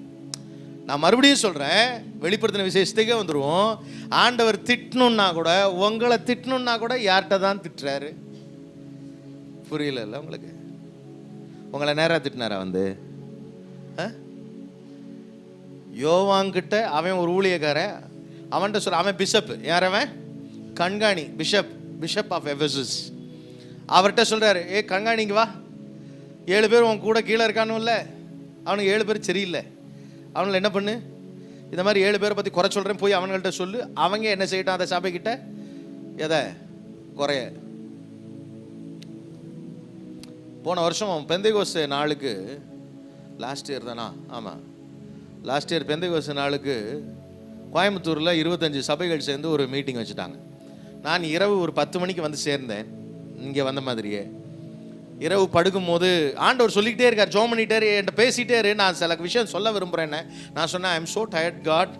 நான் மறுபடியும் சொல்கிறேன், வெளிப்படுத்தின விசேஷத்துக்கே வந்துடுவோம். ஆண்டவர் திட்டணுன்னா கூட, உங்களை திட்டணுன்னா கூட யார்கிட்ட தான் திட்டுறாரு? புரியல இல்லை உங்களுக்கு? உங்களை நேராக திட்டினாரா? வந்து யோவான்கிட்ட அவன் ஒரு ஊழியக்காரன், அவன்கிட்ட சொல்ல, அவன் பிஷப். யார் அவன்? கண்காணி, பிஷப் ஆஃப் எஃபெசஸ். அவர்கிட்ட சொல்கிறாரு, ஏ கண்காணிங்க வா, 7 பேர் உன் கூட கீழே இருக்கானு இல்லை, அவனுக்கு 7 பேர் சரியில்லை, அவங்கள என்ன பண்ணு, இந்த மாதிரி 7 பேரை பற்றி குறை சொல்கிறேன், போய் அவங்கள்ட்ட சொல்லு, அவங்க என்ன செய்யட்டும் அந்த சபைக்கிட்ட எதை குறைய. போன வருஷம் பெந்தைகோஸ்தே நாளுக்கு, லாஸ்ட் இயர் தானா? ஆமாம், லாஸ்ட் இயர் பெந்தைகோஸ்தே நாளுக்கு கோயம்புத்தூரில் 25 சபைகள் சேர்ந்து ஒரு மீட்டிங் வச்சுட்டாங்க. நான் இரவு ஒரு 10 மணிக்கு வந்து சேர்ந்தேன். இங்கே வந்த மாதிரியே இரவு படுக்கும்போது ஆண்டவர் சொல்லிக்கிட்டே இருக்கார், ஜோம் பண்ணிட்டாரு, என்கிட்ட பேசிகிட்டே இரு, நான் சில விஷயம் சொல்ல விரும்புகிறேன்னு. நான் சொன்னேன், I am so tired God,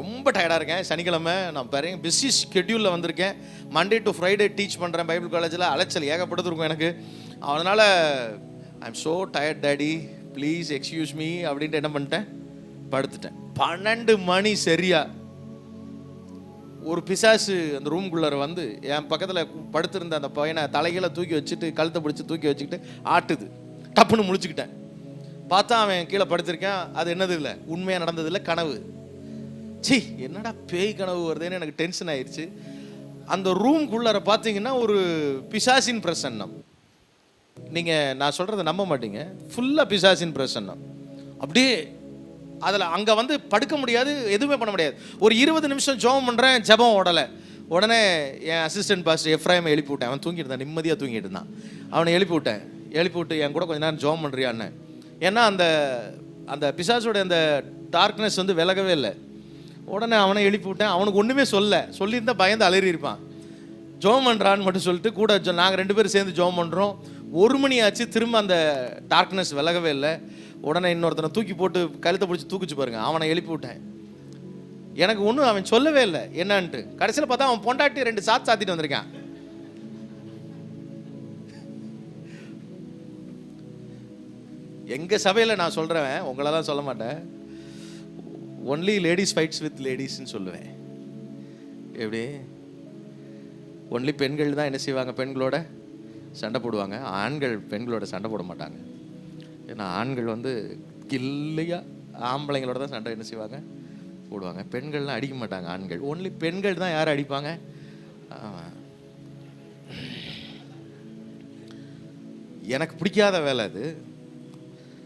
ரொம்ப டயர்டாக இருக்கேன். சனிக்கிழமை நான் பாருங்க பிஸி ஸ்கெட்யூலில் வந்திருக்கேன். மண்டே டு ஃப்ரைடே டீச் பண்ணுறேன் பைபிள் காலேஜில். அலைச்சல் ஏகப்படுத்திருக்கும் எனக்கு. அதனால் I am so tired daddy, please excuse me அப்படின்ட்டு என்ன பண்ணிட்டேன், படுத்துட்டேன். 12 மணி சரியா ஒரு பிசாசு அந்த ரூம்குள்ளே வந்து என் பக்கத்தில் படுத்திருந்த அந்த பையனை தலைகளை தூக்கி வச்சுட்டு, கழுத்தை பிடிச்சி தூக்கி வச்சுக்கிட்டு ஆட்டுது. டப்புன்னு முழிச்சுக்கிட்டேன். பார்த்தா அவன் கீழே படுத்திருக்கேன். அது என்னது இல்லை, உண்மையாக நடந்தது இல்லை, கனவு. சி, என்னடா பேய் கனவு வருதுன்னு எனக்கு டென்ஷன் ஆயிடுச்சு. அந்த ரூம்குள்ளார பார்த்தீங்கன்னா ஒரு பிசாசின் பிரசன்னம். நீங்கள் நான் சொல்கிறத நம்ப மாட்டீங்க, ஃபுல்லாக பிசாசின் பிரசன்னம். அப்படியே அதில் அங்கே வந்து படுக்க முடியாது, எதுவுமே பண்ண முடியாது. ஒரு 20 நிமிஷம் ஜெபம் பண்ணுறேன், ஜெபம் ஓடலை. உடனே என் அசிஸ்டன்ட் பாஸ்டர் எஃப்ராயிமை எழுப்பி விட்டேன். அவன் தூங்கிட்டு இருந்தான், நிம்மதியாக தூங்கிட்டு இருந்தான். அவனை எழுப்பி விட்டு என் கூட கொஞ்ச நேரம் ஜெபம் பண்ணுறியான்னு. ஏன்னா அந்த அந்த பிசாசோட அந்த டார்க்னஸ் வந்து விலகவே இல்லை. உடனே அவனை எழுப்பி விட்டேன். அவனுக்கு ஒன்றுமே சொல்லியிருந்தால் பயந்து அலறி இருப்பான். ஜெபம் பண்ணுறான்னு மட்டும் சொல்லிட்டு கூட நாங்கள் 2 பேரும் சேர்ந்து ஜெபம் பண்ணுறோம். 1 மணி ஆச்சு, திரும்ப அந்த டார்க்னஸ் விலகவே இல்லை. உடனே இன்னொருத்தனை தூக்கி போட்டு கழுத்தை பிடிச்சி தூக்கிச்சு பாருங்க. அவனை எழுப்பி விட்டேன். எனக்கு ஒன்றும் அவன் சொல்லவே இல்லை என்னன்ட்டு. கடைசியில் பார்த்தா அவன் பொண்டாட்டி 2 சாத்திட்டு வந்திருக்கான். எங்கள் சபையில் நான் சொல்கிறேன், உங்களெல்லாம் சொல்ல மாட்டேன், ஒன்லி லேடிஸ் ஃபைட்ஸ் வித் லேடிஸ்ன்னு சொல்லுவேன். எப்படி? ஒன்லி பெண்கள் தான் என்ன செய்வாங்க, பெண்களோட சண்டை போடுவாங்க. ஆண்கள் பெண்களோட சண்டை போட மாட்டாங்க. ஏன்னா ஆண்கள் வந்து கில்லையா ஆம்பளைங்களோட தான் சண்டை என்ன செய்வாங்க, போடுவாங்க. பெண்கள்லாம் அடிக்க மாட்டாங்க ஆண்கள். ஒன்லி பெண்கள் தான் யார் அடிப்பாங்க? எனக்கு பிடிக்காத வேலை அது.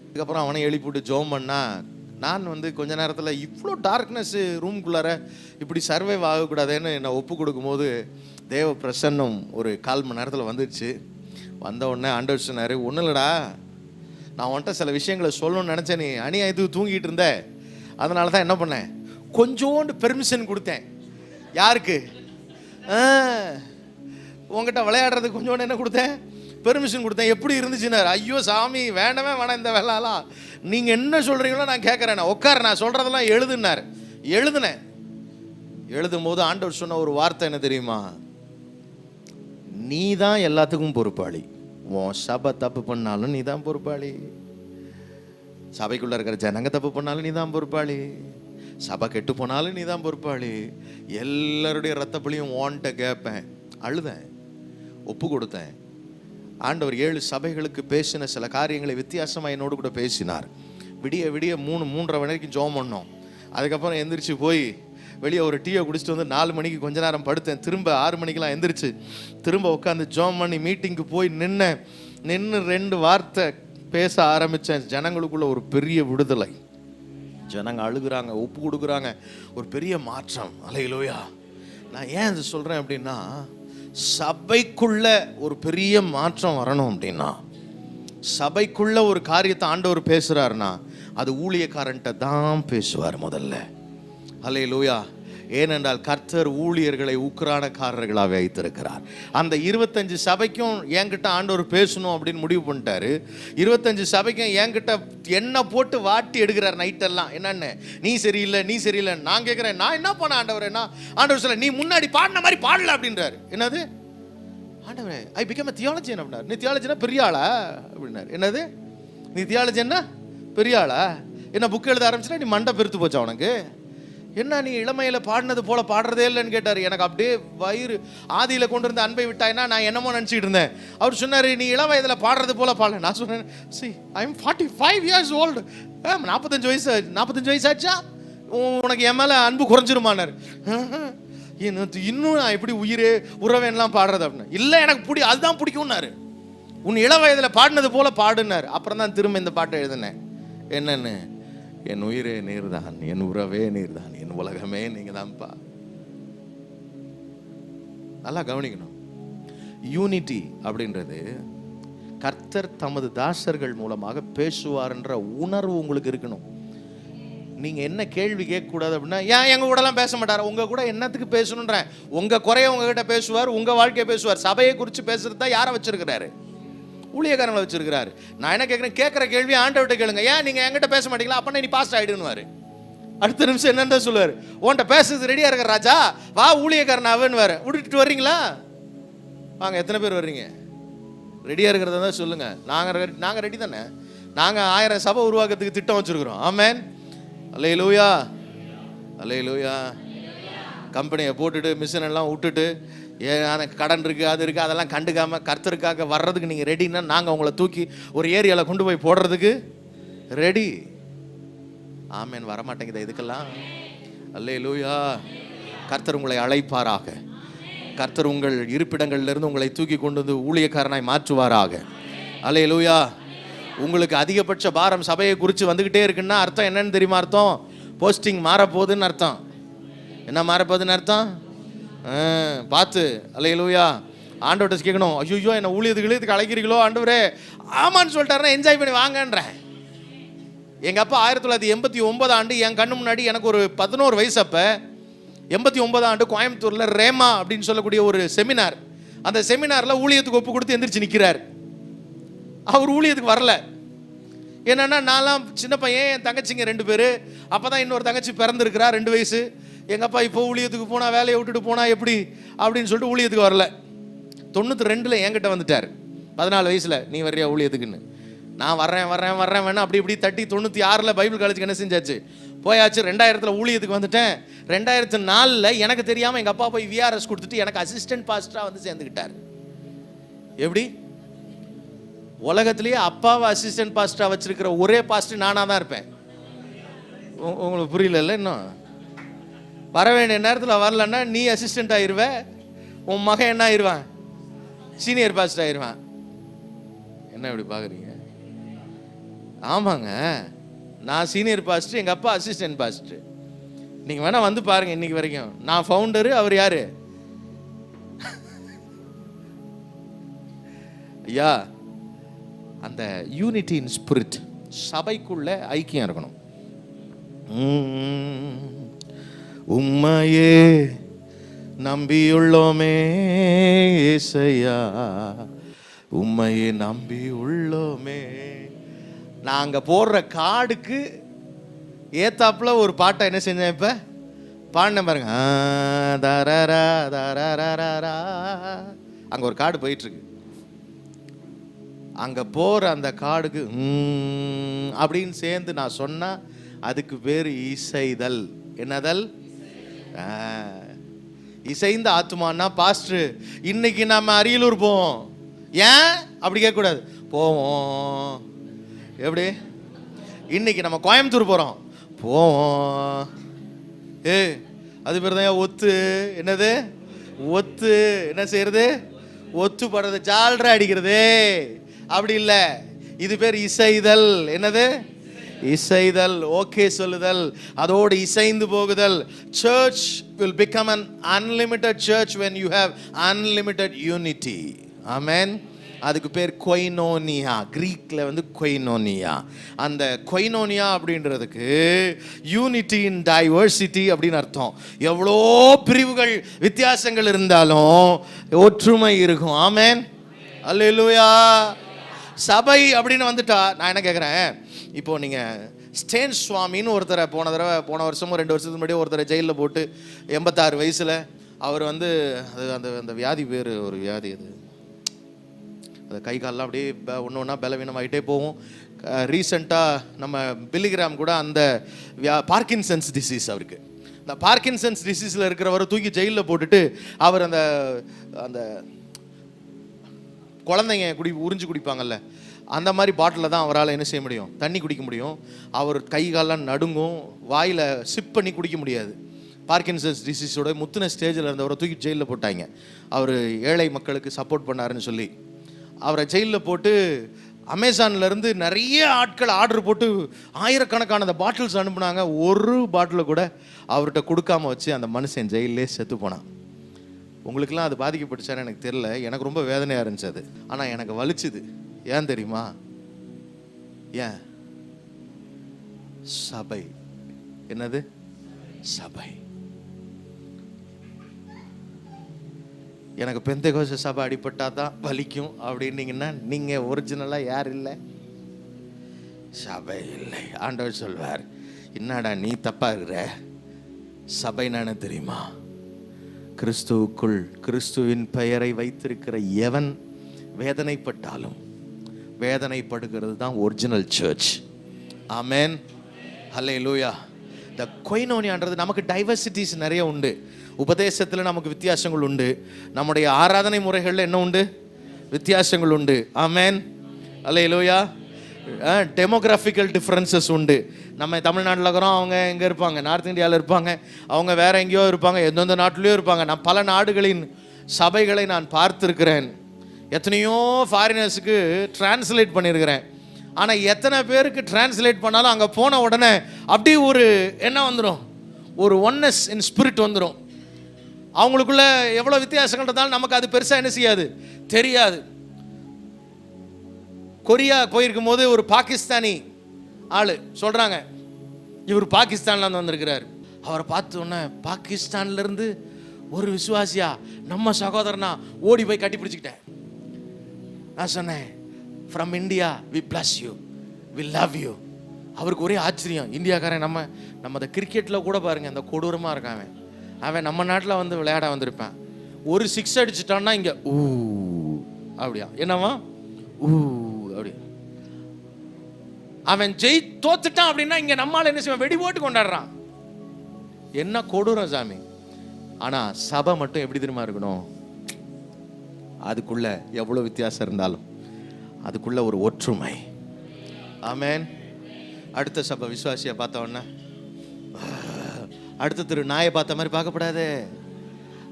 அதுக்கப்புறம் அவனை எழுப்பிவிட்டு ஜோம் பண்ணா, நான் வந்து கொஞ்ச நேரத்தில் இவ்வளோ டார்க்னஸ்ஸு ரூம்குள்ளார இப்படி சர்வைவ் ஆகக்கூடாதுன்னு என்னை ஒப்பு கொடுக்கும்போது தேவ பிரசன்னம் ஒரு 1/4 மணி நேரத்தில் வந்துடுச்சு. வந்த உடனே ஆண்டவர் சொன்னார், ஒன்றும் இல்லைடா, நான் உன்கிட்ட சில விஷயங்களை சொல்லணும்னு நினச்சேன், நீ அநியாயத்துக்கு தூங்கிட்டு இருந்த, அதனால தான் என்ன பண்ணேன், கொஞ்சோண்டு பெர்மிஷன் கொடுத்தேன். யாருக்கு? உங்ககிட்ட விளையாடுறதுக்கு கொஞ்சோண்டு என்ன கொடுத்தேன், பெர்மிஷன் கொடுத்தேன். எப்படி இருந்துச்சுன்னாரு, ஐயோ சாமி வேண்டவே வேணாம் இந்த வேலைலாம், நீங்கள் என்ன சொல்கிறீங்களோ நான் கேட்குறேன், நான் உட்கார, நான் சொல்கிறதெல்லாம் எழுதுனார். எழுதுனேன். எழுதும் போது ஆண்டவர் சொன்ன ஒரு வார்த்தை என்ன தெரியுமா, நீ தான் எல்லாத்துக்கும் பொறுப்பாளி. உன் சபை தப்பு பண்ணாலும் நீ தான் பொறுப்பாளி, சபைக்குள்ளே இருக்கிற ஜனங்க தப்பு பண்ணாலும் நீ தான் பொறுப்பாளி, சபை கெட்டு போனாலும் நீ தான் பொறுப்பாளி, எல்லாருடைய ரத்தப்பழியும் ஓன்ட்ட கேட்பேன். அழுதேன், ஒப்பு கொடுத்தேன். ஆண்டவர் 7 சபைகளுக்கு பேசின சில காரியங்களை வித்தியாசமாக என்னோடு கூட பேசினார். விடிய விடிய 3-3:30 வரைக்கும் ஜோம் பண்ணோம். அதுக்கப்புறம் எந்திரிச்சு போய் வெளியே ஒரு டீயை குடிச்சிட்டு வந்து 4 மணிக்கு கொஞ்ச நேரம் படுத்தேன். திரும்ப 6 மணிக்கெலாம் எந்திரிச்சு திரும்ப உட்காந்து ஜோம் பண்ணி மீட்டிங்க்கு போய் நின்று 2 வார்த்தை பேச ஆரம்பித்தேன். ஜனங்களுக்குள்ள ஒரு பெரிய விடுதலை, ஜனங்க அழுகுறாங்க, ஒப்பு கொடுக்குறாங்க, ஒரு பெரிய மாற்றம். அல்லேலூயா. நான் ஏன் இது சொல்கிறேன் அப்படின்னா, சபைக்குள்ள ஒரு பெரிய மாற்றம் வரணும் அப்படின்னா, சபைக்குள்ள ஒரு காரியத்தை ஆண்டவர் பேசுறாருன்னா அது ஊழியக்காரன்ட்ட தான் பேசுவார் முதல்ல. அல்லேலூயா. ஏனென்றால் கர்த்தர் ஊழியர்களை உக்கிரானக்காரர்களாக வைத்திருக்கிறார். அந்த 25 சபைக்கும் என்கிட்ட ஆண்டவர் பேசணும் அப்படின்னு முடிவு பண்ணிட்டாரு. 25 சபைக்கும் என்கிட்ட என்ன போட்டு வாட்டி எடுக்கிறார் நைட்டெல்லாம். என்னன்னு, நீ சரியில்லை, நீ சரியில்லை. நான் கேட்குறேன், நான் என்ன பண்ண ஆண்டவர்? என்ன ஆண்டவர் சொல்ல, நீ முன்னாடி பாடின மாதிரி பாடல அப்படின்றாரு. என்னது ஆண்டவரே, ஐ பிகம் தியாலஜியன் அப்படின்னாரு. நீ தியாலஜினா பெரிய ஆளா அப்படின்னாரு. என்னது, நீ தியாலஜின்னா பெரிய ஆளா? என்ன புக் எழுத ஆரம்பிச்சுன்னா நீ மண்டை பெருத்து போச்சா உனக்கு? என்ன நீ இளமையில் பாடினது போல பாடுறதே இல்லைன்னு கேட்டார். எனக்கு அப்படியே வயிறு, ஆதியில் கொண்டு இருந்த அன்பை விட்டாய்னா நான் என்னமோ நினச்சிக்கிட்டு இருந்தேன். அவர் சொன்னார், நீ இள வயதில் பாடுறது போல பாடல. நான் சொன்னேன், C I am 45 years old. 45 வயசு ஆச்சா உனக்கு என் மேலே அன்பு குறைஞ்சிருமானார். இன்னும் நான் எப்படி உயிரே உறவேன்லாம் பாடுறது அப்படின்னு. இல்லை எனக்கு அதுதான் பிடிக்கும்னாரு. உன் இள வயதில் பாடினது போல பாடுனார். அப்புறம் தான் திரும்ப இந்த பாட்டை எழுதினேன். என்னன்னு, என் உயிரே நீர்தான், என் உறவே நீர்தான், என் உலகமே நீங்க தான்ப்பா. நல்லா கவனிக்கணும். யூனிட்டி அப்படின்றது கர்த்தர் தமது தாசர்கள் மூலமாக பேசுவார் என்ற உணர்வு உங்களுக்கு இருக்கணும். நீங்க என்ன கேள்வி கேட்கக்கூடாது அப்படின்னா, ஏன் எங்க கூட எல்லாம் பேச மாட்டார்? உங்க கூட என்னத்துக்கு பேசணுன்றேன். உங்க குறைய உங்ககிட்ட பேசுவார், உங்க வாழ்க்கையை பேசுவார். சபையை குறித்து பேசுறது தான் யாரை வச்சிருக்கிறாரு? ஊழியக்காரங்களை வச்சிருக்கிறாரு. நான் என்ன கேட்குறேன், கேட்குற கேள்வி ஆண்டவர்கிட்ட கேளுங்க. ஏன் நீங்கள் என்கிட்ட பேச மாட்டீங்களா? அப்போ நீ பாஸ்ட் ஆகிடுன்னு. அடுத்த நிமிஷம் என்னன்னு சொல்லுவார், உன்கிட்ட பேசுறது ரெடியாக இருக்கிற ராஜா, வா ஊழியக்காரன் அவன்னு வேறு விட்டுட்டு வர்றீங்களா? வாங்க, எத்தனை பேர் வர்றீங்க? ரெடியாக இருக்கிறத தான் சொல்லுங்கள். நாங்கள் ரெடி தானே. நாங்கள் 1000 சபை உருவாக்கத்துக்கு திட்டம் வச்சுருக்குறோம். ஆமென். அல்லேலூயா, அல்லேலூயா. கம்பெனியை போட்டுட்டு மிஷின் எல்லாம் விட்டுட்டு, கடன் இருக்குது, அது இருக்குது, அதெல்லாம் கண்டுக்காமல் கர்த்தருக்காக வர்றதுக்கு நீங்கள் ரெடின்னா நாங்கள் உங்களை தூக்கி ஒரு ஏரியாவில் கொண்டு போய் போடுறதுக்கு ரெடி. ஆமேன். வரமாட்டேங்குது இதுக்கெல்லாம். அல்லேலூயா. கர்த்தர் உங்களை அழைப்பாராக. கர்த்தர் உங்கள் இருப்பிடங்கள்லேருந்து உங்களை தூக்கி கொண்டு வந்து ஊழியக்காரனாய் மாற்றுவாராக. அல்லேலூயா. உங்களுக்கு அதிகபட்ச பாரம் சபையை குறித்து வந்துக்கிட்டே இருக்குன்னா அர்த்தம் என்னன்னு தெரியுமா? அர்த்தம் போஸ்டிங் மாறப்போகுதுன்னு அர்த்தம். என்ன மாறப்போகுதுன்னு அர்த்தம்? பார்த்து. அல்லேலூயா. ஆண்டவர்கிட்ட கேட்கணும், ஐயோ என்ன ஊழியத்துக்கு அழைக்கிறீங்களோ ஆண்டவரே? ஆமான்னு சொல்லிட்டாருன்னா என்ஜாய் பண்ணி வாங்கன்றேன். எங்கள் அப்பா 1989 என் கண்ணு முன்னாடி, எனக்கு ஒரு 11 வயசு அப்போ, 89 கோயம்புத்தூரில் ரேமா அப்படின்னு சொல்லக்கூடிய ஒரு செமினார். அந்த செமினாரில் ஊழியத்துக்கு ஒப்பு கொடுத்து எந்திரிச்சு நிற்கிறார். அவர் ஊழியத்துக்கு வரல. என்னன்னா, நான்லாம் சின்ன பையன், என் தங்கச்சிங்க 2 பேர். அப்போ தான் இன்னொரு தங்கச்சி பிறந்திருக்கிறா, 2 வயசு. எங்கள் அப்பா இப்போ ஊழியத்துக்கு போனால், வேலையை விட்டுட்டு போனால் எப்படி அப்படின்னு சொல்லிட்டு ஊழியத்துக்கு வரல. 92 என்கிட்ட வந்துட்டார், 14 வயசில், நீ வர்றியா ஊழியத்துக்குன்னு. நான் வர்றேன் வேணா அப்படி இப்படி தட்டி 96 பைபிள் காலேஜுக்கு என்ன செஞ்சாச்சு, போயாச்சு. 2000 ஊழியத்துக்கு வந்துட்டேன். 2004 எனக்கு தெரியாமல் எங்கள் அப்பா போய் விஆர்எஸ் கொடுத்துட்டு எனக்கு அசிஸ்டன்ட் பாஸ்டராக வந்து சேர்ந்துக்கிட்டார். எப்படி? உலகத்திலேயே அப்பாவை அசிஸ்டன்ட் பாஸ்டராக வச்சிருக்கிற ஒரே பாஸ்டர் நானாக தான் இருப்பேன். உங்களுக்கு புரியல? இன்னும் வர வேண்டிய நேரத்தில் வரலன்னா நீ அசிஸ்டன்ட் ஆயிடுவேன், உன் மகன் என்ன ஆயிடுவான், சீனியர் பாஸ்டர் ஆயிடுவான். என்ன இப்படி பார்க்குறீங்க? ஆமாங்க, நான் சீனியர் பாஸ்டர், எங்கள் அப்பா அசிஸ்டன்ட் பாஸ்டர். நீங்கள் வேணால் வந்து பாருங்கள். இன்னைக்கு வரைக்கும் நான் ஃபவுண்டரு, அவர் யார்? ஐயா, அந்த யூனிட்டி இன் ஸ்பிரிட், சபைக்குள்ள ஐக்கியம் இருக்கணும். உம்மையே நம்பியுள்ளோமே ஏசையா, உம்மையே நம்பி உள்ளோமே. நான் அங்கே போடுற கார்டுக்கு ஏத்தாப்புல ஒரு பாட்டை என்ன செஞ்சேன், இப்போ பாடினேன் பாருங்க. தரரா தரரா, அங்கே ஒரு கார்டு போயிட்டுருக்கு. அங்கே போகிற அந்த கார்டுக்கு அப்படின்னு சேர்ந்து நான் சொன்னால் அதுக்கு பேர் இசைதல். என்னதல்? இசைந்த ஆத்துமானா, பாஸ்டர் இன்னைக்கு நம்ம அரியலூர் போவோம், ஏன் அப்படி கேட்கக்கூடாது. போவோம். எப்படி? இன்னைக்கு நம்ம கோயம்புத்தூர் போகிறோம், போவோம். அது பேர் தான் ஒத்து. என்னது ஒத்து? என்ன செய்யறது? ஒத்து படுறது, ஜால்ரா அடிக்கிறது. அப்படி இல்லை, இது பேர் இசைதல். என்னது? இசைதல். ஓகே சொல்லுதல், அதோடு இசைந்து போகுதல். Church will become an unlimited church when you have unlimited unity. Amen. அதுக்கு பேர் கொய்னோனியா. கிரீக்ல வந்து கொய்னோனியா. அந்த கொய்னோனியா அப்படின்றதுக்கு யூனிட்டி இன் டைவர்சிட்டி அப்படின்னு அர்த்தம். எவ்வளோ பிரிவுகள் வித்தியாசங்கள் இருந்தாலும் ஒற்றுமை இருக்கும். ஆமென், அல்லேலூயா. சபை அப்படின்னு வந்துட்டா நான் என்ன கேட்குறேன், இப்போ நீங்கள் ஸ்டேன் சுவாமின்னு ஒருத்தரை போன வருஷமோ 2 வருஷத்துக்கு முன்னாடி ஒருத்தரை ஜெயிலில் போட்டு 86 வயசில் அவர் வந்து அந்த அந்த வியாதி பேர், ஒரு வியாதி அது, அது கை காலெலாம் அப்படியே ஒன்று ஒன்றா பலவீனமாகிட்டே போகும். ரீசெண்டாக நம்ம பில்லிகிராம் கூட அந்த பார்க்கின்சன்ஸ் டிசீஸ் அவருக்கு. இந்த பார்க்கின்சன்ஸ் டிசீஸில் இருக்கிறவரை தூக்கி ஜெயிலில் போட்டுட்டு அவர் அந்த அந்த குழந்தைங்க உறிஞ்சு குடிப்பாங்கல்ல, அந்த மாதிரி பாட்டிலில் தான் அவரால் என்ன செய்ய முடியும், தண்ணி குடிக்க முடியும். அவர் கை காலெலாம் நடுங்கும், வாயில் சிப் பண்ணி குடிக்க முடியாது. பார்க்கின்சன்ஸ் டிசீஸோட முத்தின ஸ்டேஜில் இருந்தவரை தூக்கி ஜெயிலில் போட்டாங்க. அவர் ஏழை மக்களுக்கு சப்போர்ட் பண்ணாருன்னு சொல்லி அவரை ஜெயிலில் போட்டு அமேசான்லேருந்து நிறைய ஆட்கள் ஆர்டர் போட்டு ஆயிரக்கணக்கான அந்த பாட்டில்ஸ் அனுப்புனாங்க. ஒரு பாட்டில் கூட அவர்கிட்ட கொடுக்காம வச்சு அந்த மனுஷன் ஜெயிலே செத்து போனான். உங்களுக்கெல்லாம் அது பாதிக்கப்பட்டுச்சான்னு எனக்கு தெரியல, எனக்கு ரொம்ப வேதனையாக இருந்துச்சு அது. ஆனால் எனக்கு வலிச்சுது. ஏன் தெரியுமா? ஏன்? சபை. என்னது? சபை. எனக்கு பெந்தேகோஸ்தே சபை அடிபட்டா தான் வலிக்கும் அப்படின்னீங்கன்னா நீங்கள் ஒரிஜினலாக யார் இல்லை? சபை இல்லை. ஆண்டவர் சொல்வார், என்னடா நீ தப்பா இருக்கிற, சபை நானே தெரியுமா? கிறிஸ்துவுக்குள் கிறிஸ்துவின் பெயரை வைத்திருக்கிற எவன் வேதனைப்பட்டாலும் வேதனைப்படுகிறது தான் ஒரிஜினல் சர்ச். ஆமென், ஹல்லேலூயா. இந்த கொய்னோனியான்றது நமக்கு டைவர்சிட்டிஸ் நிறைய உண்டு. உபதேசத்தில் நமக்கு வித்தியாசங்கள் உண்டு. நம்முடைய ஆராதனை முறைகளில் என்ன உண்டு? வித்தியாசங்கள் உண்டு. ஆமென், ஹல்லேலூயா. டெமோகிராஃபிக்கல் டிஃப்ரென்சஸ் உண்டு. நம்ம தமிழ்நாட்டில் இருக்கிறோம், அவங்க எங்கே இருப்பாங்க, நார்த் இந்தியாவில் இருப்பாங்க, அவங்க வேற எங்கேயோ இருப்பாங்க, எந்தெந்த நாட்டிலையோ இருப்பாங்க. நான் பல நாடுகளின் சபைகளை நான் பார்த்துருக்கிறேன். எத்தனையோ ஃபாரினர்ஸுக்கு டிரான்ஸ்லேட் பண்ணியிருக்கிறேன். ஆனால் எத்தனை பேருக்கு டிரான்ஸ்லேட் பண்ணாலும் அங்கே போன உடனே அப்படி ஒரு என்ன வந்துடும், ஒரு ஒன்னஸ் இன் ஸ்பிரிட் வந்துடும். அவங்களுக்குள்ள எவ்வளோ வித்தியாசங்கள் இருந்தாலும் நமக்கு அது பெருசாக என்ன செய்யாது, தெரியாது. கொரியா போயிருக்கும் போது ஒரு பாகிஸ்தானி ஆள் சொல்கிறாங்க, இவர் பாகிஸ்தான்லேருந்து வந்திருக்கிறார். அவரை பார்த்த உடனே பாகிஸ்தான்லேருந்து ஒரு விசுவாசியா, நம்ம சகோதரனா, ஓடி போய் கட்டி பிடிச்சிக்கிட்டேன். நான் சொன்னேன், from India we bless you, we love you. அவருக்கு ஒரே ஆச்சரியம், இந்தியாக்காரன் நம்ம அந்த கிரிக்கெட்டில் கூட பாருங்கள், அந்த கொடூரமாக இருக்கான் அவன் நம்ம நாட்டில் வந்து விளையாட வந்திருப்பேன். ஒரு 6 அடிச்சுட்டான்னா இங்கே ஊ அப்படியா, என்னவா ஊ அப்படி. அவன் தோத்துட்டான் அப்படின்னா இங்கே நம்மால் என்ன செய்வான், வெடி போட்டு கொண்டாடுறான். என்ன கொடூரம் சாமி. ஆனால் சபை மட்டும் எப்படி தெரியுமா இருக்கணும், அதுக்குள்ள எவ்வளோ வித்தியாசம் இருந்தாலும் அதுக்குள்ள ஒரு ஒற்றுமை. ஆமென். அடுத்த சபை விசுவாசியை பார்த்த உடனே அடுத்த திரு நாயை பார்த்த மாதிரி பார்க்கப்படாது.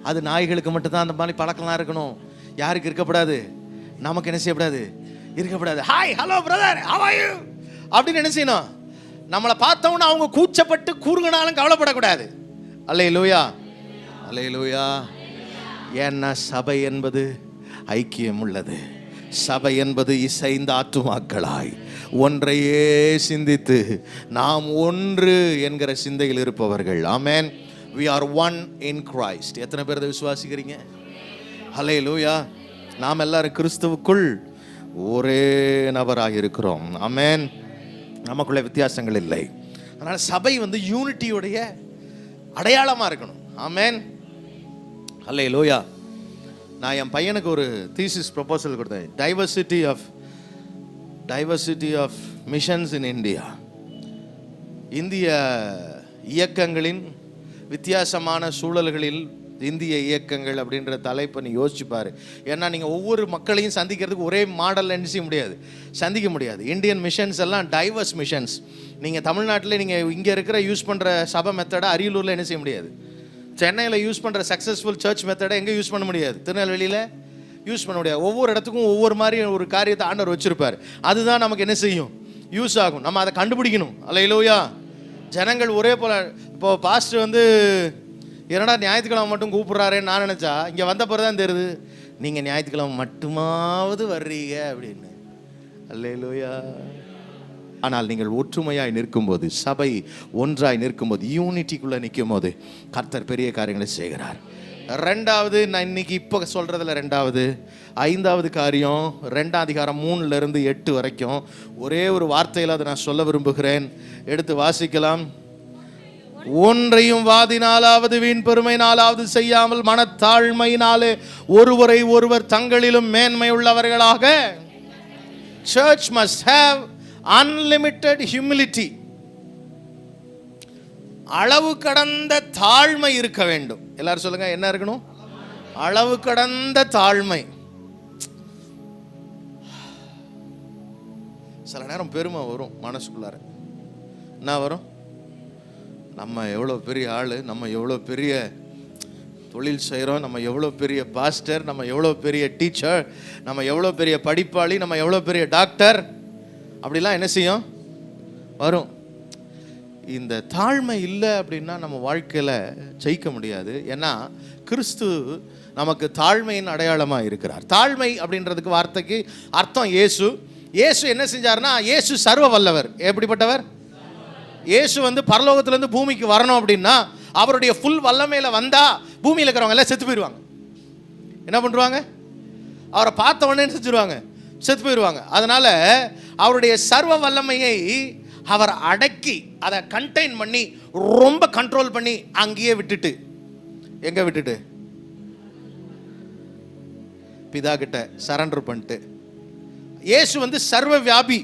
அது நாய்களுக்கு மட்டும்தான் அந்த மாதிரி பழக்கம்லாம் இருக்கணும், யாருக்கு இருக்கப்படாது. நமக்கு என்ன செய்யப்படாது, இருக்கப்படாது. Hi, hello brother, how are you அப்படின்னு என்ன செய்யணும்? நம்மளை பார்த்தவொன்னு அவங்க கூச்சப்பட்டு கூறுங்கனாலும் கவலைப்படக்கூடாது. அல்லேலூயா, அல்லேலூயா. ஏன்னா சபை என்பது ஐக்கியம் உள்ளது. சபை என்பது இசைந்த ஆத்துமாக்களாய் ஒன்றையே சிந்தித்து நாம் ஒன்று என்கிற சிந்தையில் இருப்பவர்கள். ஆமென். We are one in Christ. எத்தனை பேர் அதை விசுவாசிக்கிறீங்க? ஹல்லேலூயா. நாம் எல்லாரும் கிறிஸ்துவுக்குள் ஒரே நபராக இருக்கிறோம். ஆமென். நமக்குள்ள வித்தியாசங்கள் இல்லை. அதனால் சபை வந்து யூனிட்டியுடைய அடையாளமாக இருக்கணும். ஆமென். ஹல்லேலூயா. நான் என் பையனுக்கு ஒரு தீசிஸ் ப்ரொபோசல் கொடுத்தேன். Diversity of missions in India. இந்திய இயக்கங்களின் வித்தியாசமான சூழல்களில் இந்திய இயக்கங்கள் அப்படின்ற தலைப்பை நீ யோசிச்சுப்பார். ஏன்னா நீங்கள் ஒவ்வொரு மக்களையும் சந்திக்கிறதுக்கு ஒரே மாடலில் என்ன செய்ய முடியாது, சந்திக்க முடியாது. இந்தியன் மிஷன்ஸ் எல்லாம் டைவர்ஸ் மிஷன்ஸ். நீங்கள் தமிழ்நாட்டில் நீங்கள் இங்கே இருக்கிற யூஸ் பண்ணுற சபை மெத்தடை அரியலூரில் என்ன செய்ய முடியாது. சென்னையில் யூஸ் பண்ணுற சக்ஸஸ்ஃபுல் சர்ச் மெத்தடை எங்கே யூஸ் பண்ண முடியாது, திருநெல்வேலியில் யூஸ் பண்ண முடியாது. ஒவ்வொரு இடத்துக்கும் ஒவ்வொரு மாதிரி ஒரு காரியத்தை ஆண்டவர் வச்சுருப்பார். அதுதான் நமக்கு என்ன செய்யும், யூஸ் ஆகும். நம்ம அதை கண்டுபிடிக்கணும். அல்லேலூயா. ஜனங்கள் ஒரே போல். இப்போது பாஸ்டர் வந்து என்னடா ஞாயிற்றுக்கிழமை மட்டும் கூப்பிட்றாருன்னு நான் நினச்சா, இங்கே வந்த பிறகு தான் தெரியுது நீங்கள் ஞாயிற்றுக்கிழமை மட்டுமாவது வர்றீங்க அப்படின்னு. அல்லேலூயா. ஆனால் நீங்கள் ஒற்றுமையாய் நிற்கும்போது, சபை ஒன்றாய் நிற்கும்போது, யூனிட்டிக்குள்ளே நிற்கும் போது கர்த்தர் பெரிய காரியங்களை செய்கிறார். ரெண்டாவது, நான் இன்னைக்கு இப்போ சொல்கிறதுல ரெண்டாவது, 5வது காரியம், 2ஆம் அதிகாரம் 3-8 வரைக்கும் ஒரே ஒரு வார்த்தையில் அதை நான் சொல்ல விரும்புகிறேன். எடுத்து வாசிக்கலாம். ஒன்றையும் வாதினாலாவது வீண் பெருமையினாலாவது செய்யாமல் மனத்தாழ்மையினாலே ஒருவரை ஒருவர் தங்களிலும் மேன்மை உள்ளவர்களாக. Church must have unlimited humility. அளவு கடந்த தாழ்மை இருக்க வேண்டும். எல்லாரும் சொல்லுங்க, என்ன இருக்கணும்? அளவு கடந்த தாழ்மை. சில நேரம் பெருமை வரும் மனசுக்குள்ளார. என்ன வரும்? நம்ம எவ்வளோ பெரிய ஆள், நம்ம எவ்வளோ பெரிய தொழில் செய்கிறோம், நம்ம எவ்வளோ பெரிய பாஸ்டர், நம்ம எவ்வளோ பெரிய டீச்சர், நம்ம எவ்வளோ பெரிய படிப்பாளி, நம்ம எவ்வளோ பெரிய டாக்டர், அப்படிலாம் என்ன செய்யும், வரும். இந்த தாழ்மை இல்லை அப்படின்னா நம்ம வாழ்க்கையில் ஜெயிக்க முடியாது. ஏன்னா கிறிஸ்து நமக்கு தாழ்மையின் அடையாளமாக இருக்கிறார். தாழ்மை அப்படின்றதுக்கு வார்த்தைக்கு அர்த்தம் இயேசு. இயேசு என்ன செஞ்சார்னா, இயேசு சர்வ வல்லவர். எப்படிப்பட்டவர்? இயேசு வந்து பரலோகத்திலேருந்து பூமிக்கு வரணும் அப்படின்னா அவருடைய ஃபுல் வல்லமையில் வந்தால் பூமியில் இருக்கிறவங்க எல்லாம் செத்து போயிடுவாங்க. என்ன பண்ணுவாங்க? அவரை பார்த்த உடனே செத்துருவாங்க, செத்து போயிடுவாங்க. அதனால் அவருடைய சர்வ வல்லமையை அவர் அடக்கி, அதை கண்டெயின் பண்ணி, ரொம்ப கண்ட்ரோல் பண்ணி அங்கேயே விட்டுட்டு, எங்கே விட்டுட்டு? பிதா கிட்ட சரண்டர் பண்ணிட்டு. இயேசு வந்து சர்வ வியாபி.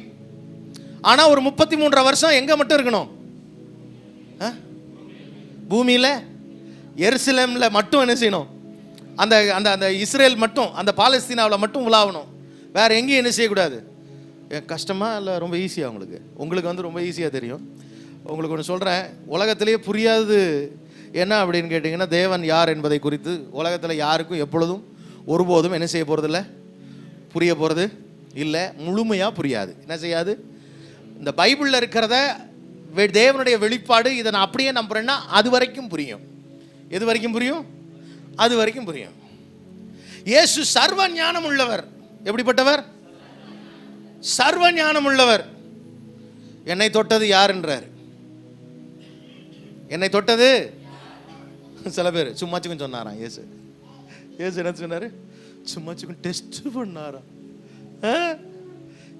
ஆனால் ஒரு 33 வருஷம் எங்கே மட்டும் இருக்கணும்? பூமியில் எருசலேமில் மட்டும் என்ன செய்யணும்? அந்த அந்த அந்த இஸ்ரேல் மட்டும், அந்த பாலஸ்தீனாவில் மட்டும் உலாவணும். வேறு எங்கேயும் என்ன செய்யக்கூடாது. கஷ்டமாக இல்லை ரொம்ப ஈஸியாக? உங்களுக்கு வந்து ரொம்ப ஈஸியாக தெரியும். உங்களுக்கு ஒன்று சொல்கிறேன். உலகத்திலேயே புரியாது என்ன அப்படின்னு கேட்டிங்கன்னா, தேவன் யார் என்பதை குறித்து உலகத்தில் யாருக்கும் எப்பொழுதும் ஒருபோதும் என்ன செய்ய போகிறதில்ல, புரிய போகிறது இல்லை, முழுமையாக புரியாது. என்ன செய்யாது? இந்த பைபிளில் இருக்கிறத, தேவனுடைய வெளிப்பாடு, இதை நான் அப்படியே நம்புறேன்னா அது வரைக்கும் புரியும். எது வரைக்கும் புரியும்? அது வரைக்கும் புரியும். இயேசு சர்வ ஞானம் உள்ளவர். எப்படிப்பட்டவர்? சர்வ ஞானம் உள்ளவர். என்னை தொட்டது யாருன்றார். என்னை தொட்டது சில பேர் சும்மாச்சுக்கும் சொன்னாராம். இயேசு என்ன சொன்னாரு? சும்மாச்சுக்கும் டெஸ்ட் பண்ணாராம்.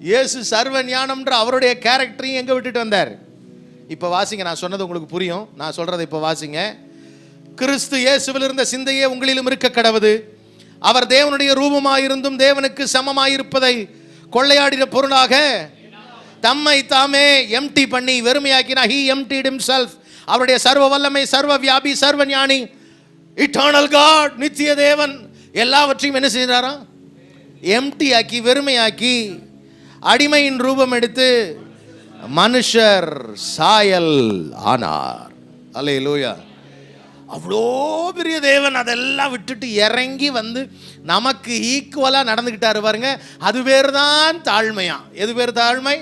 இயேசு சர்வ ஞானம்ன்ற அவருடைய கேரக்டரையும் எங்கே விட்டுட்டு வந்தார்? இப்போ வாசிங்க, நான் சொன்னது உங்களுக்கு புரியும். நான் சொல்றதை இப்போ வாசிங்க. கிறிஸ்து இயேசுவில் இருந்த சிந்தையே உங்களிலும் இருக்க கடவுது. அவர் தேவனுடைய ரூபமாயிருந்தும் தேவனுக்கு சமமாயிருப்பதை கொள்ளையாடின பொருளாக தம்மை தாமே எம்டி பண்ணி வெறுமையாக்கினார். He emptied himself. அவருடைய சர்வ வல்லமை, சர்வ வியாபி, சர்வ ஞானி, இட்டர்னல் காட், நித்திய தேவன், எல்லாவற்றையும் என்ன செய்தாராம்? எம்டி ஆக்கி, வெறுமையாக்கி, அடிமையின் ரூபம் எடுத்து மனுஷர் சாயல் ஆனார். அல்லேலூயா. அவ்வளோ பெரிய தேவன் அதெல்லாம் விட்டுட்டு இறங்கி வந்து நமக்கு ஈக்குவலாக நடந்துக்கிட்டாரு பாருங்க. அது பேர் தான் தாழ்மையா. எது பேர் தாழ்மை?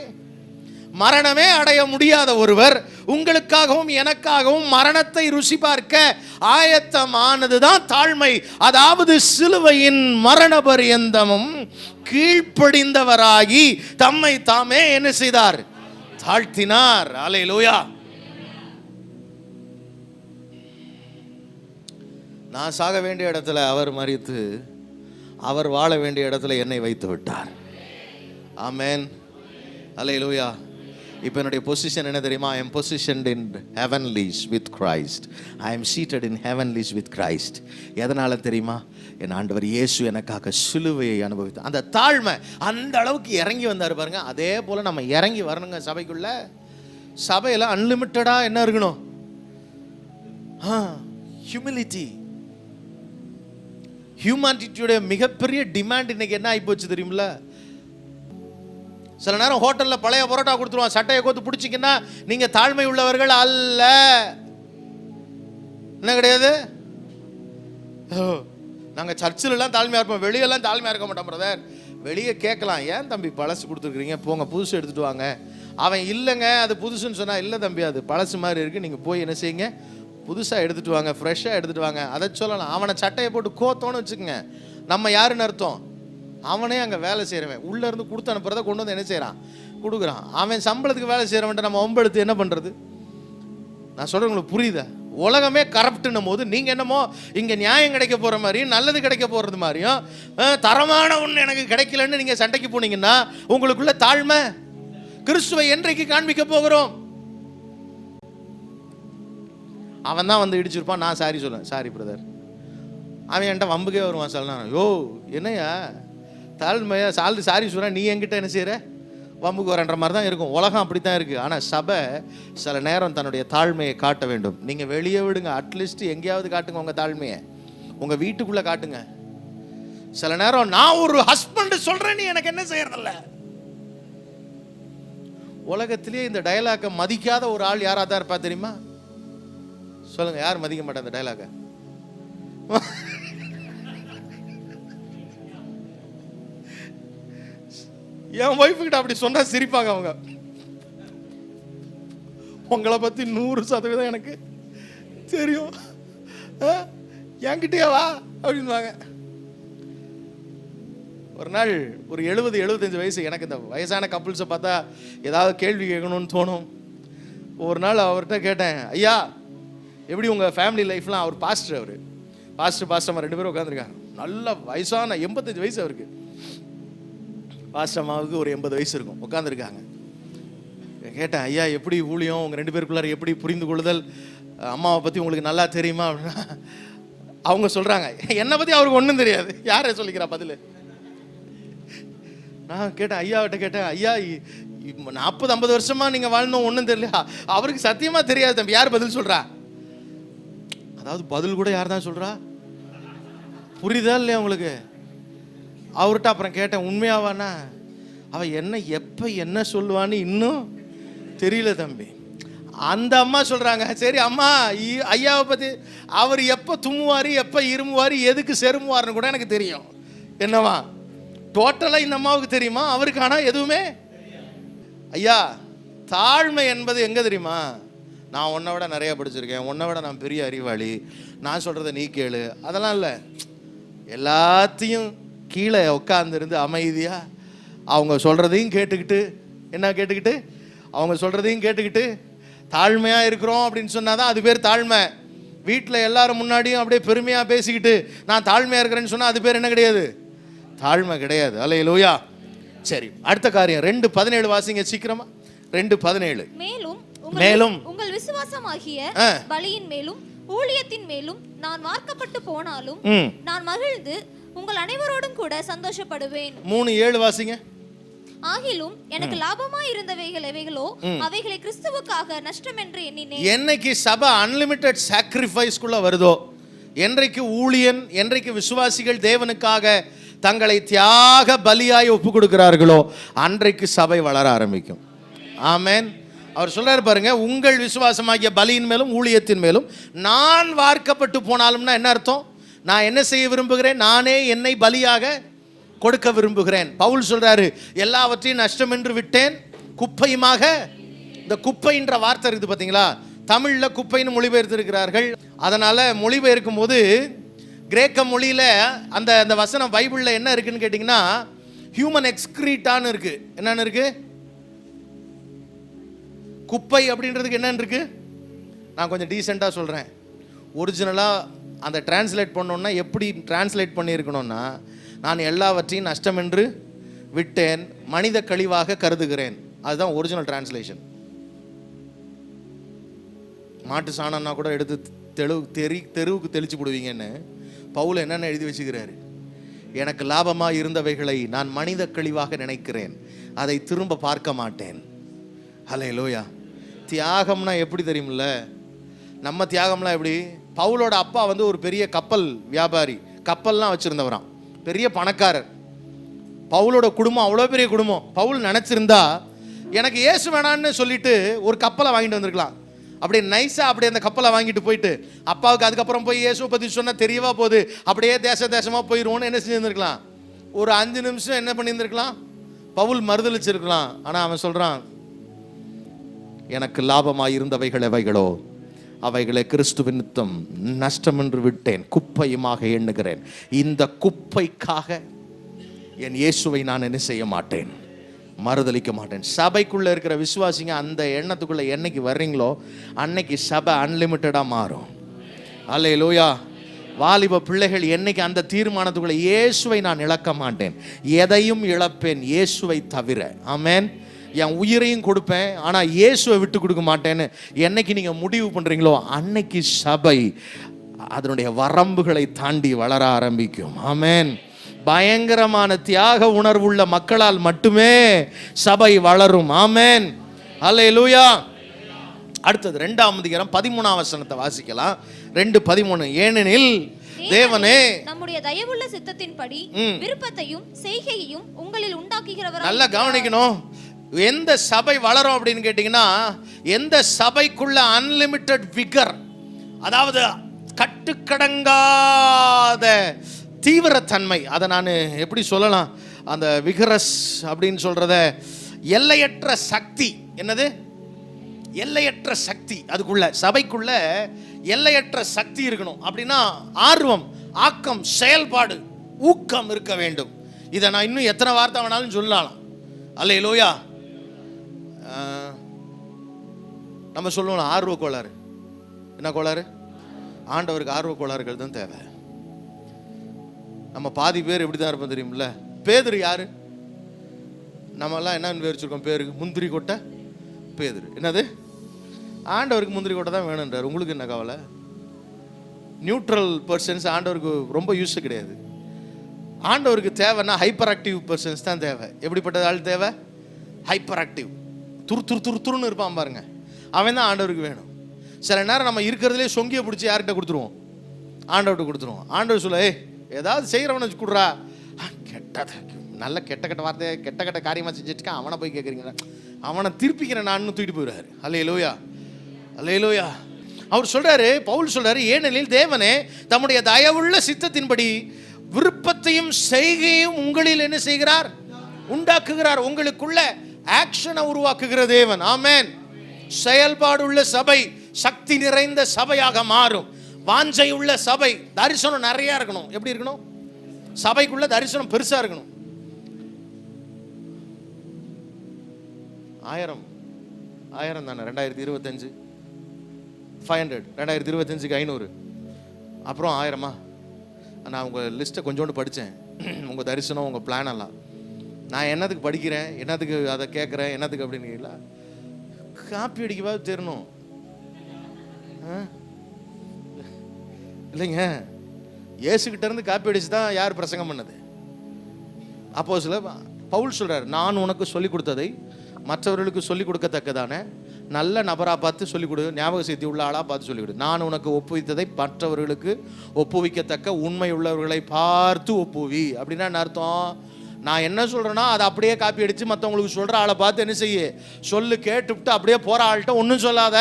மரணமே அடைய முடியாத ஒருவர் உங்களுக்காகவும் எனக்காகவும் மரணத்தை ருசி பார்க்க ஆயத்தமானதுதான் தாழ்மை. அதாவது சிலுவையின் மரண பரியந்தமும் கீழ்ப்படிந்தவராகி தம்மை தாமே என்ன செய்தார்? தாழ்த்தினார். அல்லேலூயா. நான் சாக வேண்டிய இடத்துல அவர் மரித்து, அவர் வாழ வேண்டிய இடத்துல என்னை வைத்து விட்டார். ஆமென். அல்லேலூயா. இப்போ என்னுடைய பொசிஷன் என்ன தெரியுமா? I am positioned in heavenlies with Christ. I am seated in heavenlies with Christ. எதனால தெரியுமா? என் ஆண்டவர் இயேசு எனக்காக சிலுவையை அனுபவித்தார். அந்த தாழ்மை அந்த அளவுக்கு இறங்கி வந்தார் பாருங்க. அதே போல நம்ம இறங்கி வரணுங்க சபைக்குள்ள. சபையில் அன்லிமிட்டடா என்ன இருக்கணும்? ஹியூமிலிட்டி. ஹியூமானிட்டியோட மிகப்பெரிய டிமாண்ட் இன்னைக்கு என்ன ஆகி போச்சு தெரியுமில்ல? சில நேரம் ஹோட்டலில் பழைய பரோட்டா கொடுத்துருவான், சட்டையை கோத்து பிடிச்சிங்கன்னா நீங்கள் தாழ்மை உள்ளவர்கள் அல்ல. என்ன கிடையாது? நாங்கள் சர்ச்சிலெலாம் தாழ்மையாக இருப்போம், வெளியெல்லாம் தாழ்மையாக இருக்க மாட்டோம் பிரதர். வெளியே கேட்கலாம், ஏன் தம்பி பழசு கொடுத்துருக்குறீங்க, போங்க புதுசு எடுத்துகிட்டு வாங்க. அவன் இல்லைங்க அது புதுசுன்னு சொன்னால், இல்லை தம்பி அது பழசு மாதிரி இருக்குது, நீங்கள் போய் என்ன செய்யுங்க, புதுசாக எடுத்துகிட்டு வாங்க, ஃப்ரெஷ்ஷாக எடுத்துகிட்டு வாங்க. அதை சொல்லலாம். அவனை சட்டையை போட்டு கோத்தோன்னு வச்சுக்கோங்க, நம்ம யாருன்னு அர்த்தம்? அவனே அங்கே வேலை செய்கிறவன். உள்ளேருந்து கொடுத்து அனுப்புறதை கொண்டு வந்து என்ன செய்கிறான்? கொடுக்குறான். அவன் சம்பளத்துக்கு வேலை செய்கிறவன்ட்ட நம்ம ஒம்பெடுத்து என்ன பண்ணுறது? நான் சொல்கிறேன், உங்களுக்கு புரியுதா? உலகமே கரப்ட்டுன்னும் போது நீங்கள் என்னமோ இங்கே நியாயம் கிடைக்க போகிற மாதிரியும் நல்லது கிடைக்க போகிறது மாதிரியும் தரமான ஒன்று எனக்கு கிடைக்கலன்னு நீங்கள் சண்டைக்கு போனீங்கன்னா உங்களுக்குள்ள தாழ்மை. கிறிஸ்துவை என்றைக்கு காண்பிக்க போகிறோம்? அவன் தான் வந்து இடிச்சிருப்பான், நான் சாரி சொல்லுவேன், சாரி பிரதர். அவன் என்கிட்ட வம்புக்கே வருவான். சொல்லலாம், யோ என்னையா தாழ்மையா சாரி சொல்கிறேன், நீ என்கிட்ட என்ன செய்கிற, வம்புக்கு வரன்ற மாதிரி தான் இருக்கும். உலகம் அப்படி தான் இருக்குது. ஆனால் சபை சில நேரம் தன்னுடைய தாழ்மையை காட்ட வேண்டும். நீங்கள் வெளியே விடுங்க, அட்லீஸ்ட் எங்கேயாவது காட்டுங்க உங்கள் தாழ்மையை. உங்கள் வீட்டுக்குள்ளே காட்டுங்க. சில நேரம் நான் ஒரு ஹஸ்பண்ட் சொல்கிறேன், நீ எனக்கு என்ன செய்யறதில்ல. உலகத்திலேயே இந்த டயலாக்கை மதிக்காத ஒரு ஆள் யாராக தான் இருப்பா தெரியுமா? சொல்லுங்க, யார் மதிக்க மாட்டேன் இந்த டயலாக்கை? என் ஒய்ஃபு கிட்ட அப்படி சொன்னா சிரிப்பாங்க அவங்க. உங்களை பத்தி 100% எனக்கு தெரியும், என்கிட்டயே வா அப்படின்வாங்க. ஒரு நாள் ஒரு 70-75 வயசு, எனக்கு இந்த வயசான கப்புள்ஸை பார்த்தா ஏதாவது கேள்வி கேட்கணும்னு தோணும். ஒரு நாள் அவர்கிட்ட கேட்டேன், ஐயா எப்படி உங்கள் ஃபேமிலி லைஃப்லாம்? அவர் பாஸ்டர், அவர் பாஸ்டர் 2 பேரும் உட்காந்துருக்காங்க. நல்ல வயசான 85 வயசு அவருக்கு. பாஸ்டர் அம்மாவுக்கு ஒரு 80 வயசு இருக்கும், உட்காந்துருக்காங்க. கேட்டேன், ஐயா எப்படி ஊழியம், உங்கள் 2 பேருக்குள்ளார எப்படி புரிந்து கொள்ளுதல், அம்மாவை பற்றி உங்களுக்கு நல்லா தெரியுமா அப்படின்னா அவங்க சொல்கிறாங்க, என்னை பற்றி அவருக்கு ஒன்றும் தெரியாது. யாரை சொல்லிக்கிறா பதில்? நான் கேட்டேன், ஐயாவிட்ட கேட்டேன், ஐயா 40-50 வருஷமாக நீங்கள் வாழ்ந்தோம், ஒன்றும் தெரியலையா? அவருக்கு சத்தியமாக தெரியாது தம்பி. யார் பதில் சொல்கிறா? அதாவது பதில் கூட யார் தான் சொல்கிறா? புரியுதா இல்லையா உங்களுக்கு? அவர்கிட்ட அப்புறம் கேட்டேன், உண்மையாவானா? அவன் என்ன எப்போ என்ன சொல்லுவான்னு இன்னும் தெரியல தம்பி. அந்த அம்மா சொல்கிறாங்க, சரி அம்மா ஐயாவை பற்றி அவர் எப்போ தும்முவார், எப்போ இருமுவார், எதுக்கு செருமுவார்னு கூட எனக்கு தெரியும். என்னவா டோட்டலாக இந்த அம்மாவுக்கு தெரியுமா? அவருக்கு ஆனால் எதுவுமே. ஐயா தாழ்மை என்பது எங்கே தெரியுமா? நான் உன்னை விட நிறையா படிச்சிருக்கேன், உன்னை விட நான் பெரிய அறிவாளி, நான் சொல்கிறத நீ கேளு, அதெல்லாம் இல்லை. எல்லாத்தையும் கீழே உட்காந்துருந்து அமைதியாக அவங்க சொல்கிறதையும் கேட்டுக்கிட்டு, என்ன கேட்டுக்கிட்டு, அவங்க சொல்கிறதையும் கேட்டுக்கிட்டு தாழ்மையாக இருக்கிறோம் அப்படின்னு சொன்னால் தான் அது பேர் தாழ்மை. வீட்டில் எல்லாரும் முன்னாடியும் அப்படியே பெருமையாக பேசிக்கிட்டு நான் தாழ்மையாக இருக்கிறேன்னு சொன்னால் அது பேர் என்ன கிடையாது? தாழ்மை கிடையாது. அல்லேலூயா. சரி, அடுத்த காரியம் 2:17 வாசிங்க சீக்கிரமா. 2:17. மேலும் உங்கள் விசுவாசமாகிய பலியின் மேலும் ஊழியத்தின் மேலும் நான் வார்க்கப்பட்டு போனாலும் நான் மகிழ்ந்து உங்கள் அனைவரோடும் கூட சந்தோஷப்படுவேன். 3:7 வாசிங்க. ஆகிலும் எனக்கு லாபமாய் இருந்தவைகள் எவைகளோ அவைகளை கிறிஸ்துவுக்காக நஷ்டம் என்று எண்ணினேன். என்னைக்கு சபை அன்லிமிட்டெட் சாக்ரிஃபைஸ்க்குள்ள வருதோ, என்றைக்கு ஊழியன், என்றைக்கு விசுவாசிகள் தேவனுக்காக தங்களை தியாக பலியாய் ஒப்பு கொடுக்கிறார்களோ அன்றைக்கு சபை வளர ஆரம்பிக்கும். ஆமென். அவர் சொல்றாரு பாருங்க, உங்கள் விசுவாசமாகிய பலியின் மேலும் ஊழியத்தின் மேலும் நான் வார்க்கப்பட்டு போனாலும்னா என்ன அர்த்தம்? நான் என்ன செய்ய விரும்புகிறேன்? நானே என்னை பலியாக கொடுக்க விரும்புகிறேன். பவுல் சொல்றாரு, எல்லாவற்றையும் நஷ்டம் என்று விட்டேன், குப்பையுமாக. இந்த குப்பைன்ற வார்த்தை இருக்குது பார்த்தீங்களா, தமிழ்ல குப்பைன்னு மொழிபெயர்த்திருக்கிறார்கள். அதனால மொழிபெயர்க்கும் போது கிரேக்க மொழியில அந்த அந்த வசனம் பைபிள்ல என்ன இருக்குன்னு கேட்டிங்கன்னா, ஹியூமன் எக்ஸ்கிரீட்டான்னு இருக்கு. என்னன்னு இருக்கு? குப்பை அப்படின்றதுக்கு என்னன்னு இருக்கு? நான் கொஞ்சம் டீசெண்டாக சொல்கிறேன். ஒரிஜினலாக அந்த டிரான்ஸ்லேட் பண்ணோன்னா எப்படி டிரான்ஸ்லேட் பண்ணியிருக்கணும்னா, நான் எல்லாவற்றையும் நஷ்டம் என்று விட்டேன், மனித கழிவாக கருதுகிறேன். அதுதான் ஒரிஜினல் டிரான்ஸ்லேஷன். மாட்டு சாணம்னா கூட எடுத்து தெருவுக்கு தெளிச்சு போடுவீங்கன்னு பவுல் என்னென்ன எழுதி வச்சுக்கிறாரு? எனக்கு லாபமாக இருந்தவைகளை நான் மனித கழிவாக நினைக்கிறேன், அதை திரும்ப பார்க்க மாட்டேன். ஹல்லேலூயா. தியாகம்னா எப்படி தெரியுமில்ல? நம்ம தியாகம்லாம் எப்படி? பவுலோட அப்பா வந்து ஒரு பெரிய கப்பல் வியாபாரி, கப்பல்லாம் வச்சுருந்தவராம், பெரிய பணக்காரர். பவுலோட குடும்பம் அவ்வளோ பெரிய குடும்பம். பவுல் நினச்சிருந்தா எனக்கு இயேசு வேணான்னு சொல்லிட்டு ஒரு கப்பலை வாங்கிட்டு வந்திருக்கலாம். அப்படியே நைஸாக அப்படியே அந்த கப்பலை வாங்கிட்டு போயிட்டு அப்பாவுக்கு அதுக்கப்புறம் போய் இயேசுவை பற்றி சொன்னால் தெரியவா போகுது, அப்படியே தேசமாக போயிடுவோன்னு என்ன செஞ்சுருந்துருக்கலாம்? ஒரு 5 நிமிஷம் என்ன பண்ணியிருந்துருக்கலாம்? பவுல் மறுதளிச்சிருக்கலாம். ஆனால் அவன் சொல்கிறான், எனக்கு லாபமாக இருந்தவைகள் எவைகளோ அவைகளை கிறிஸ்துவின் நிமித்தம் நஷ்டம் என்று விட்டேன், குப்பையுமாக எண்ணுகிறேன். இந்த குப்பைக்காக என் இயேசுவை நான் என்ன செய்ய மாட்டேன்? மறுதளிக்க மாட்டேன். சபைக்குள்ளே இருக்கிற விசுவாசிங்க அந்த எண்ணத்துக்குள்ளே என்னைக்கு வர்றீங்களோ அன்னைக்கு சபை அன்லிமிட்டடாக மாறும். அல்லேலூயா. வாலிப பிள்ளைகள் என்னைக்கு அந்த தீர்மானத்துக்குள்ளே இயேசுவை நான் இழக்க மாட்டேன், எதையும் இழப்பேன் இயேசுவை தவிர, ஆமென், என் உயிரையும் கொடுப்பேன் ஆனால் இயேசுவை விட்டு கொடுக்க மாட்டேன்னு என்னைக்கு நீங்கள் முடிவு பண்ணுறீங்களோ அன்னைக்கு சபை அதனுடைய வரம்புகளை தாண்டி வளர ஆரம்பிக்கும். ஆமென். பயங்கரமான தியாக உணர்வுள்ள மக்களால் மட்டுமே சபை வளரும். ஆமென். அல்லேலூயா. அடுத்தது 2ஆம் அதிகாரம் 13ஆம் வசனத்தை வாசிக்கலாம். 2:13. ஏனெனில் தேவனே நம்முடைய தயவுள்ள சித்தத்தின்படி விருப்பத்தையும் செய்கையையும் உங்களில் உண்டாக்குகிறவர். நல்லா கவனிக்கணும். எந்த சபை வளரும் அப்படின்னு கேட்டீங்கன்னா, எந்த சபைக்குள்ள அன்லிமிட்டெட் விகர், அதாவது கட்டுக்கடங்காத தீவிரத்தன்மை, அதை நான் எப்படி சொல்லலாம், அந்த விகரஸ் அப்படின்னு சொல்றத எல்லையற்ற சக்தி. என்னது? எல்லையற்ற சக்தி. அதுக்குள்ள சபைக்குள்ள எல்லையற்ற சக்தி இருக்கணும். அப்படின்னா ஆர்வம், ஆக்கம், செயல்பாடு, ஊக்கம் இருக்க வேண்டும். இதை நான் இன்னும் எத்தனை வார்த்தை வேணாலும் சொல்லலாம். அல்லேலூயா. நம்ம சொல்லுவோம் ஆர்வ கோளாறு. என்ன கோளாறு? ஆண்டவருக்கு ஆர்வ கோளாறுகள் தான் தேவை. நம்ம பாதி பேர் எப்படி தான் இருப்போம் தெரியுமில்ல? பேதுரு யாரு? நம்மெல்லாம் என்ன பேர் வச்சிருக்கோம் பேருக்கு? முந்திரி கொட்டை பேதுரு. என்னது? ஆண்டவருக்கு முந்திரி கொட்டை தான் வேணுன்றார். உங்களுக்கு என்ன கவலை? நியூட்ரல் பர்சன்ஸ் ஆண்டவருக்கு ரொம்ப யூஸ் கிடையாது. ஆண்டவருக்கு தேவைன்னா ஹைப்பர் ஆக்டிவ் பர்சன்ஸ் தான் தேவை. எப்படிப்பட்ட ஆள் தேவை? ஹைப்பர் ஆக்டிவ், துருன்னு இருப்பான் பாருங்க, அவன் தான் ஆண்டவருக்கு வேணும். சில நேரம் நம்ம இருக்கிறதுலே சொங்கியை பிடிச்சி யார்கிட்ட கொடுத்துருவோம்? ஆண்டவர்கிட்ட கொடுத்துருவோம். ஆண்டவர் சொல்ல, ஏதாவது செய்கிறவனை கொடுறா, கெட்டது நல்ல கெட்ட வார்த்தையை கெட்ட காரியமாக செஞ்சுட்டு அவனை போய் கேட்குறீங்களா? அவனை திருப்பிக்கிறேன் நான் தூக்கிட்டு போயிடுறாரு. அல்லேலூயா. அல்லேலூயா. அவர் சொல்றாரு, பவுல் சொல்றாரு, ஏனெனில் தேவனே தம்முடைய தயவுள்ள சித்தத்தின்படி விருப்பத்தையும் செய்கையும் உங்களில் என்ன செய்கிறார்? உண்டாக்குகிறார். உங்களுக்குள்ள ஆக்ஷனை உருவாக்குகிற தேவன். ஆமென். செயல்பாடு உள்ள சபை சக்தி நிறைந்த சபையாக மாறும். வாஞ்சை உள்ள சபை, தரிசனம் நிறைய இருக்கணும். எப்படி இருக்கணும்? சபைக்குள்ள தரிசனம் பெருசா இருக்கணும். 1000 தானே 2025 500, 2025க்கு 500, அப்புறம் 1000. நான் உங்கள் லிஸ்ட்டை கொஞ்சோண்டு படித்தேன். உங்கள் தரிசனம், உங்கள் பிளான் எல்லாம் நான் என்னத்துக்கு படிக்கிறேன், என்னத்துக்கு அதை கேட்குறேன், என்னத்துக்கு அப்படின்னு காப்பி அடிக்கவா தெரியணும் இல்லைங்க. இயேசுகிட்ட இருந்து காப்பி அடிச்சு தான் யார் பிரசங்கம் பண்ணது? அப்போ சில பவுல் சொல்றாரு, நான் உனக்கு சொல்லிக் கொடுத்ததை மற்றவர்களுக்கு சொல்லிக் கொடுக்கத்தக்கதான நல்ல நபராக பார்த்து சொல்லிக் கொடு, ஞாபக சக்தி உள்ள ஆளாக பார்த்து சொல்லிக் கொடு. நான் உனக்கு ஒப்புவித்ததை மற்றவர்களுக்கு ஒப்புவிக்கத்தக்க உண்மை உள்ளவர்களை பார்த்து ஒப்புவி. அப்படின்னா என்ன அர்த்தம்? நான் என்ன சொல்கிறேன்னா அதை அப்படியே காப்பி அடித்து மற்றவங்களுக்கு சொல்கிற ஆளை பார்த்து என்ன செய்ய சொல்லு, கேட்டுவிட்டு அப்படியே போகிற ஆள்கிட்ட ஒன்றும் சொல்லாத.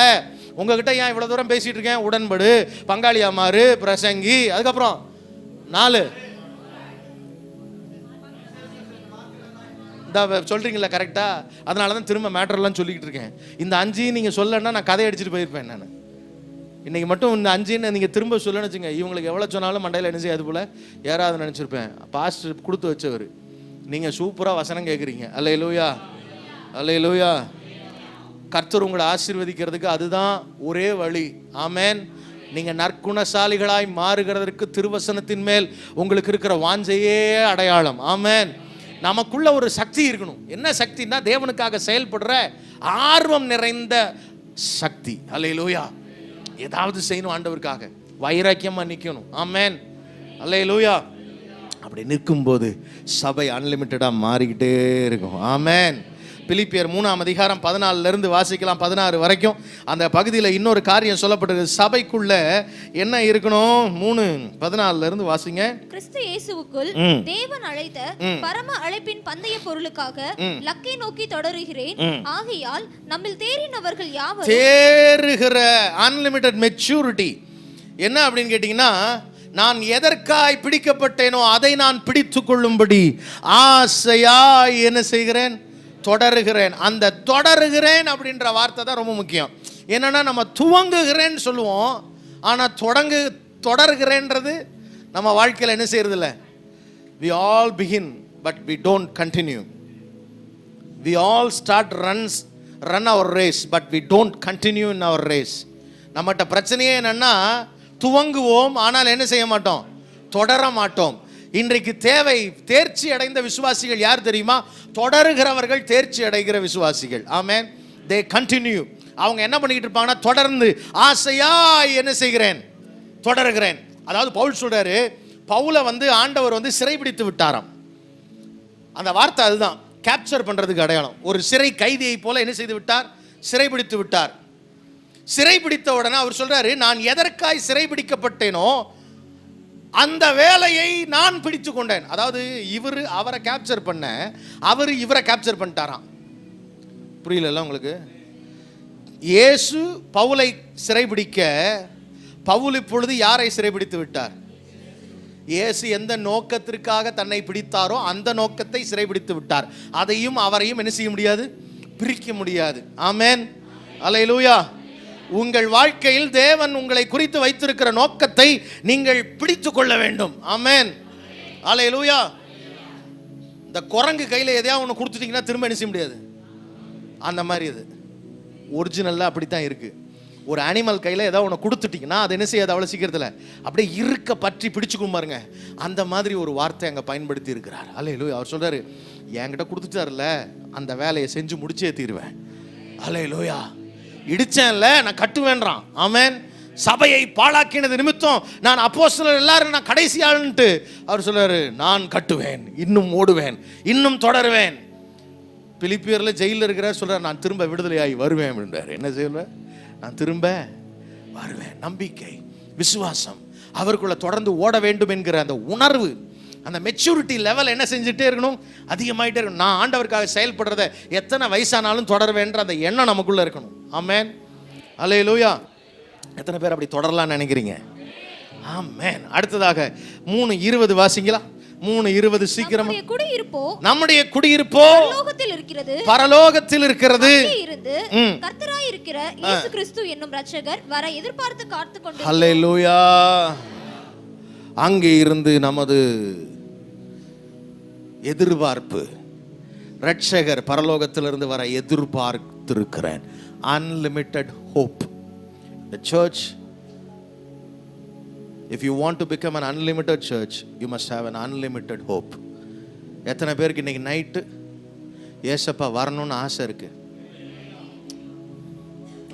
உங்ககிட்ட ஏன் இவ்வளோ தூரம் பேசிகிட்டு இருக்கேன், உடன்படு, பங்காளியாமாறு, பிரசங்கி, அதுக்கப்புறம் 4 இந்த சொல்கிறீங்களா கரெக்டாக? அதனால தான் திரும்ப மேட்டர்லாம் சொல்லிக்கிட்டு இருக்கேன். இந்த 5 நீங்கள் சொல்லன்னா நான் கதை அடிச்சுட்டு போயிருப்பேன். நான் இன்றைக்கி மட்டும் இந்த 5 நீங்கள் திரும்ப சொல்லணும்னு வச்சுங்க, இவங்களுக்கு எவ்வளோ சொன்னாலும் மண்டையில் என்ன செய்யாது போல் யாராவது நினச்சிருப்பேன். பாஸ்டர் கொடுத்து வச்சவர், நீங்கள் சூப்பராக வசனம் கேட்குறீங்க. அல்லேலூயா, அல்லேலூயா. கர்த்தர் உங்களை ஆசீர்வதிக்கிறதுக்கு அதுதான் ஒரே வழி. ஆமென். நீங்கள் நற்குணசாலிகளாய் மாறுகிறதற்கு திருவசனத்தின் மேல் உங்களுக்கு இருக்கிற வாஞ்சையே அடையாளம். ஆமென். நமக்குள்ள ஒரு சக்தி இருக்கணும். என்ன சக்தின்னா தேவனுக்காக செயல்படுற ஆர்வம் நிறைந்த சக்தி. அல்லேலூயா. ஏதாவது செய்யணும் ஆண்டவருக்காக, வைராக்கியமா நிற்கணும். ஆமென். அல்லேலூயா. அப்படி நிற்கும்போது சபை அன்லிமிட்டடாக மாறிக்கிட்டே இருக்கும். ஆமென். பிலிப்பியர் 3ஆம் அதிகாரம் 14 வாசிக்கலாம் 16 வரைக்கும். அந்த பகுதியில் இன்னொரு காரியம் சொல்லப்பட்டிருக்கு. சபைக்குள்ள என்ன இருக்கணும்? 3:14 வாசிங்க. கிறிஸ்து இயேசுவுக்குள் தேவன் அழைத்த பரம அழைப்பின் பந்தய பொருளுக்காக லக்கை நோக்கி தொடருகிறேன். ஆகையால் நம்மில் தேறினவர்கள் யாவரும் தேறுகிற அன்லிமிட்டட் மெச்சூரிட்டி என்ன அப்படின்னு கேட்டீங்கன்னா, நான் எதற்காய் பிடிக்கப்பட்டேனோ அதை நான் பிடித்து கொள்ளும்படி ஆசையாய் என்ன செய்கிறேன்? தொடருகிறேன். அந்த தொடருகிறேன் அப்படின்ற வார்த்தை தான் ரொம்ப முக்கியம். என்னன்னா நம்ம துவங்குகிறேன்னு சொல்லுவோம், ஆனால் தொடருகிறேன்றது நம்ம வாழ்க்கையில் என்ன செய்யறது இல்லை. we all begin but we don't continue. we all run our race but we don't continue in our race. நம்மகிட்ட பிரச்சனையே என்னன்னா துவங்குவோம், ஆனால் என்ன செய்ய மாட்டோம்? தொடர மாட்டோம். இன்றைக்கு தேவை தேர்ச்சி அடைந்த விசுவாசிகள் யார் தெரியுமா? தொடருகிறவர்கள், தேர்ச்சி அடைகிற விசுவாசிகள். ஆமென். They continue. அவங்க என்ன பண்ணிக்கிட்டு இருப்பாங்கன்னா தொடர்ந்து ஆசையாய் என்ன செய்கிறேன்? தொடருகிறேன். அதாவது பவுல் சொல்றாரு, பவுலை ஆண்டவர் சிறைபிடித்து விட்டாராம். அந்த வார்த்தை அதுதான் கேப்சர் பண்றதுக்கு அடையாளம். ஒரு சிறை கைதியை போல என்ன செய்து விட்டார்? சிறைபிடித்து விட்டார். சிறைபிடித்த உடனே அவர் சொல்றாரு, நான் எதற்காய் சிறைபிடிக்கப்பட்டேனோ அந்த வேலையை நான் பிடித்து கொண்டேன். அதாவது இவர் அவரை கேப்சர் பண்ண, அவர் இவரை கேப்சர் பண்ணிட்டாராம். புரியல உங்களுக்கு? இயேசு பவுலை சிறைபிடிக்க, பவுல் இப்பொழுது யாரை சிறைபிடித்து விட்டார்? இயேசு எந்த நோக்கத்திற்காக தன்னை பிடித்தாரோ அந்த நோக்கத்தை சிறைபிடித்து விட்டார். அதையும் அவரையும் என்ன செய்ய முடியாது? பிரிக்க முடியாது. ஆமென். அல்லேலூயா. உங்கள் வாழ்க்கையில் தேவன் உங்களை குறித்து வைத்திருக்கிற நோக்கத்தை நீங்கள் பிடித்து கொள்ள வேண்டும். ஆமென். அல்லேலூயா. இந்த குரங்கு கையில் எதையாவது ஒன்று கொடுத்துட்டீங்கன்னா திரும்ப என்ன செய்ய முடியாது. அந்த மாதிரி இது ஒரிஜினலாக அப்படித்தான் இருக்குது. ஒரு அனிமல் கையில் ஏதாவது ஒன்று கொடுத்துட்டிங்கன்னா அது என்ன செய்யாது அவ்வளோ சீக்கிரத்தில், அப்படியே இருக்க பற்றி பிடிச்சுக்கும் பாருங்க. அந்த மாதிரி ஒரு வார்த்தை அங்கே பயன்படுத்தி இருக்கிறார். அல்லேலூயா. அவர் சொல்கிறாரு, என்கிட்ட கொடுத்துட்டார்ல, அந்த வேலையை செஞ்சு முடிச்சே தீருவேன். அல்லேலூயா. இடிச்சேன்ல, நான் கட்டுவேன்றான். ஆமென். சபையை பாழாக்கினது நிமித்தம் நான் அப்போஸ்தலர் எல்லாரும் நான் கடைசி ஆளுன்ட்டு அவர் சொல்றாரு, நான் கட்டுவேன், இன்னும் ஓடுவேன், இன்னும் தொடருவேன். பிலிப்பியர்ல ஜெயிலில் இருக்கிறார், சொல்றாரு, நான் திரும்ப விடுதலையாகி வருவேன் அப்படின்றார். என்ன செய்வேன்? நான் திரும்ப வருவேன். நம்பிக்கை, விசுவாசம், அவருக்குள்ள தொடர்ந்து ஓட வேண்டும் என்கிற அந்த உணர்வு, அந்த மெச்சூரிட்டி லெவல் என்ன செஞ்சுட்டே இருக்கணும்? அதிகமாயிட்டே இருக்கணும். நான் ஆண்டவருக்காக செயல்படுறத எத்தனை வயசானாலும் தொடருவேன்ற அந்த எண்ணம் நமக்குள்ள இருக்கணும். ஆமென். அல்லேலூயா. எத்தனை பேர் அப்படி தொடரலாம்னு நினைக்கிறீங்க? ஆமென். அடுத்ததாக 3:20 வாசிங்களா? 3:20 சீக்கிரம். நம்முடைய குடியிருப்போ பரலோகத்தில் இருக்கிறது. கர்த்தராய் இருக்கிற இயேசு கிறிஸ்து என்னும் இரட்சகர் வர எதிர்பார்த்து காத்துக்கொண்டு. அல்லேலூயா. அங்கே இருந்து நமது எதிர்பார்ப்பு, இரட்சகர் பரலோகத்திலிருந்து வர எதிர்பார்த்திருக்கிறேன். Unlimited hope. The church, if you want to become an unlimited church, you must have an unlimited hope. எத்தனை பேருக்கு இன்னைக்கு நைட்டு ஏசப்பா வரணும்னு ஆசை இருக்கு?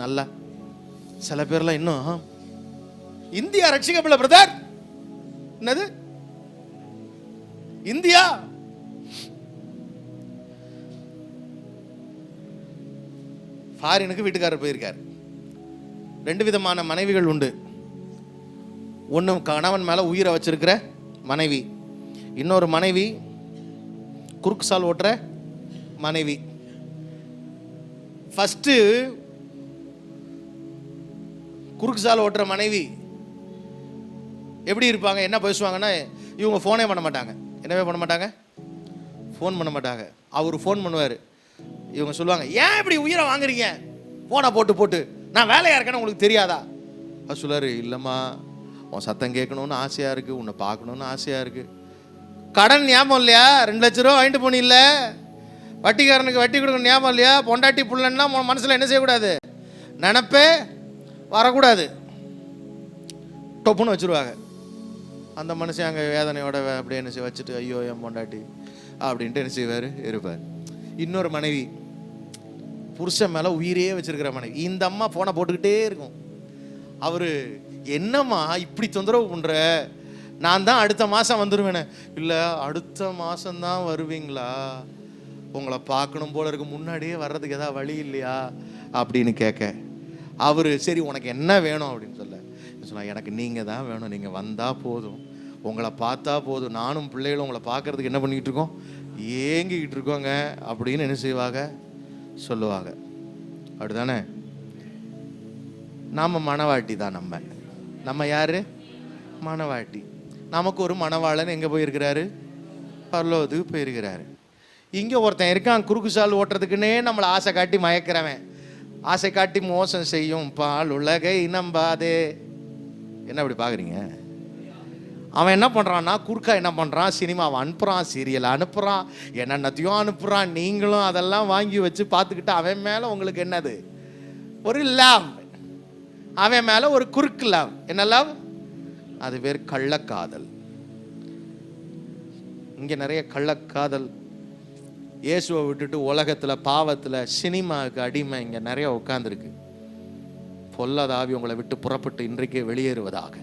நல்லா. சில பேர்லாம் இன்னும் இந்தியா ரட்சிக்கப்படல பிரதர். என்னது இந்தியா? ஃபாரினுக்கு வீட்டுக்காரர் போயிருக்கார். 2 விதமான மனைவிகள் உண்டு. ஒன்று கணவன் மேலே உயிரை வச்சிருக்கிற மனைவி, இன்னொரு மனைவி குறுக்கு சால் ஓட்டுற மனைவி. ஃபஸ்ட்டு குறுக்கு சால் ஓட்டுற மனைவி எப்படி இருப்பாங்க, என்ன பேசுவாங்கன்னா, இவங்க ஃபோனே பண்ண மாட்டாங்க. என்னவே பண்ண மாட்டாங்க, ஃபோன் பண்ண மாட்டாங்க. அவர் ஃபோன் பண்ணுவார். இவங்க சொல்லுவாங்க, ஏன் இப்படி உயிரை வாங்குறீங்க, ஃபோனை போட்டு போட்டு, நான் வேலையாக இருக்கேன்னு உங்களுக்கு தெரியாதா? அது சொல்லாரு, இல்லைம்மா உன் சத்தம் கேட்கணுன்னு ஆசையாக இருக்குது, உன்னை பார்க்கணுன்னு ஆசையாக இருக்குது. கடன் ஞாபகம் இல்லையா, 2 லட்ச ரூபா வாங்கிட்டு போனில்ல, வட்டிக்காரனுக்கு வட்டி கொடுக்கணும் ஞாபகம் இல்லையா, பொண்டாட்டி புள்ளன்னா மனசில் என்ன செய்யக்கூடாது, நினப்பே வரக்கூடாது, டொப்புன்னு வச்சுருவாங்க. அந்த மனுஷன் அங்கே வேதனையோட அப்படியே என்ன செய்ய வச்சுட்டு, ஐயோ என் பொண்டாட்டி அப்படின்ட்டு என்ன செய்வார், இருப்பார். இன்னொரு மனைவி, புருஷன் மேலே உயிரே வச்சிருக்கிற மனைவி. இந்த அம்மா ஃபோனை போட்டுக்கிட்டே இருக்கும். அவர், என்னம்மா இப்படி தொந்தரவு பண்ணுற, நான் தான் அடுத்த மாதம் வந்துடுவேனே. இல்லை, அடுத்த மாதம்தான் வருவீங்களா, உங்களை பார்க்கணும் போல இருக்கு, முன்னாடியே வர்றதுக்கு ஏதாவது வழி இல்லையா அப்படின்னு கேட்க, அவர் சரி உனக்கு என்ன வேணும் அப்படின்னு சொல்ல சொன்னால், எனக்கு நீங்கள் தான் வேணும், நீங்கள் வந்தால் போதும், உங்களை பார்த்தா போதும், நானும் பிள்ளைகளும் உங்களை பார்க்கறதுக்கு என்ன பண்ணிக்கிட்டு இருக்கோம், ஏங்கிக்கிட்டு இருக்கோங்க அப்படின்னு என்ன செய்வாங்க, சொல்லுவாங்க. அப்படிதானே? நாம் மணவாட்டி தான். நம்ம யாரு, மணவாட்டி. நமக்கு ஒரு மணவாளன் எங்கே போயிருக்கிறாரு, பரலோகத்துக்கு போயிருக்கிறாரு. இங்கே ஒருத்தன் இருக்கான் குறுக்கு சால் ஓட்டுறதுக்குன்னே நம்மளை ஆசை காட்டி மயக்கிறவன். ஆசை காட்டி மோசம் செய்யும் பால் உலகை நம்பாதே. என்ன அப்படி பார்க்குறீங்க? அவன் என்ன பண்ணுறான்னா, குறுக்கா என்ன பண்ணுறான், சினிமாவை அனுப்புகிறான், சீரியலை அனுப்புகிறான், என்னென்னத்தையும் அனுப்புகிறான். நீங்களும் அதெல்லாம் வாங்கி வச்சு பார்த்துக்கிட்டு அவன் மேலே உங்களுக்கு என்னது, ஒரு லவ், அவன் மேலே ஒரு குறுக்கு லவ். என்ன லவ்? அது பேர் கள்ளக்காதல். இங்கே நிறைய கள்ளக்காதல். இயேசுவை விட்டுட்டு உலகத்தில் பாவத்தில் சினிமாவுக்கு அடிமை இங்கே நிறைய உட்காந்துருக்கு. பொல்லாத ஆவி உங்களை விட்டு புறப்பட்டு இன்றைக்கே வெளியேறுவதாக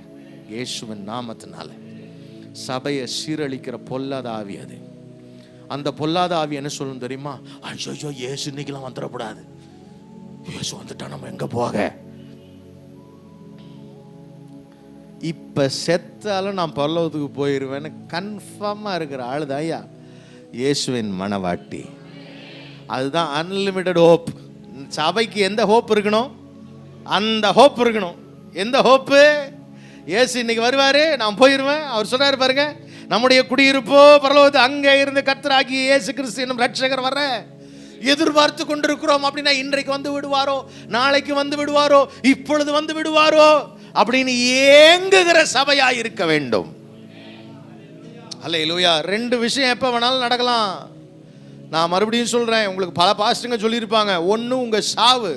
இயேசுவின் நாமத்தினால. சபையை சீரழிக்கிற பொல்லாத ஆவி அது. அந்த பொல்லாத ஆவி என்ன சொல்லணும் தெரியுமா, ஐயோ இயேசு இன்னைக்கெல்லாம் வந்துடக்கூடாது, இயேசு வந்துட்டா நம்ம எங்க போக, இப்ப செத்தாலும் நான் பரலோகத்துக்கு போயிடுவேன்னு கன்ஃபார்மா இருக்கிற ஆளுதாயா இயேசுவின் மணவாட்டி. அதுதான் அன்லிமிட்டெட் ஹோப். சபைக்கு எந்த ஹோப் இருக்கணும், அந்த ஹோப் இருக்கணும். எந்த ஹோப்பு? இயேசு இன்னைக்கு வருவாரு, நான் போயிடுவேன். அவர் சொல்றாரு பாருங்க, நம்முடைய குடியிருப்போ பரலோகத்து, அங்கே இருந்து கர்த்தராகிய இயேசு கிறிஸ்து என்னும் ரட்சகர் வர எதிர்பார்த்து கொண்டிருக்கிறோம். அப்படின்னா இன்றைக்கு வந்து விடுவாரோ, நாளைக்கு வந்து விடுவாரோ, இப்பொழுது வந்து விடுவாரோ அப்படின்னு ஏங்குகிற சபையா இருக்க வேண்டும். அல்லேலூயா. 2 விஷயம் எப்போ வேணாலும் நடக்கலாம். நான் மறுபடியும் சொல்கிறேன், உங்களுக்கு பல பாஸ்டருங்க சொல்லியிருப்பாங்க. 1, உங்கள் சாவு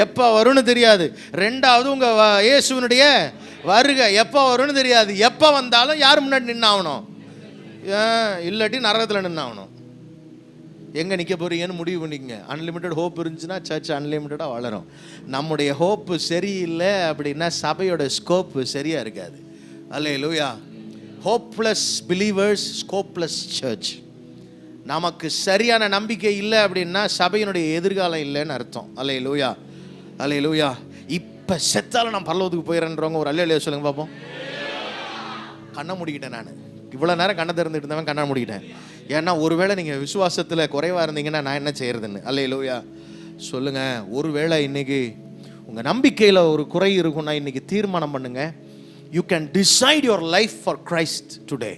எப்போ வரும்னு தெரியாது. 2வது, உங்கள் இயேசுவினுடைய வருகை எப்போ வரும்னு தெரியாது. எப்போ வந்தாலும் யார் முன்னாடி நின்னாகணும், இல்லாட்டி நரகத்தில் நின்னாகணும். எங்கே நிற்க போறீங்கன்னு முடிவு பண்ணிக்கங்க. அன்லிமிட்டெட் ஹோப் இருந்துச்சுன்னா சர்ச் அன்லிமிட்டடாக வளரும். நம்முடைய ஹோப்பு சரியில்லை அப்படின்னா சபையோட ஸ்கோப்பு சரியாக இருக்காது. அல்லேலூயா. Hopeless believers, scopeless church. நமக்கு சரியான நம்பிக்கை இல்லை அப்படின்னா சபையினுடைய எதிர்காலம் இல்லைன்னு அர்த்தம். அல்லேலூயா, அல்லேலூயா. இப்போ செத்தாலும் நான் பரலோகத்துக்கு போயிடறேன்றவங்க ஒரு அல்லேலூயா சொல்லுங்க பார்ப்போம். கண்ணை மூடிக்கிட்டேன். நான் இவ்வளோ நேரம் கண்ணை திறந்துட்டு இருந்தவன் கண்ணை மூடிக்கிட்டேன். ஏன்னா ஒருவேளை நீங்கள் விசுவாசத்தில் குறைவாக இருந்தீங்கன்னா நான் என்ன செய்யறதுன்னு. அல்லேலூயா சொல்லுங்கள். ஒருவேளை இன்னைக்கு உங்கள் நம்பிக்கையில் ஒரு குறை இருக்குன்னா இன்னைக்கு தீர்மானம் பண்ணுங்க. You can decide your life for Christ today.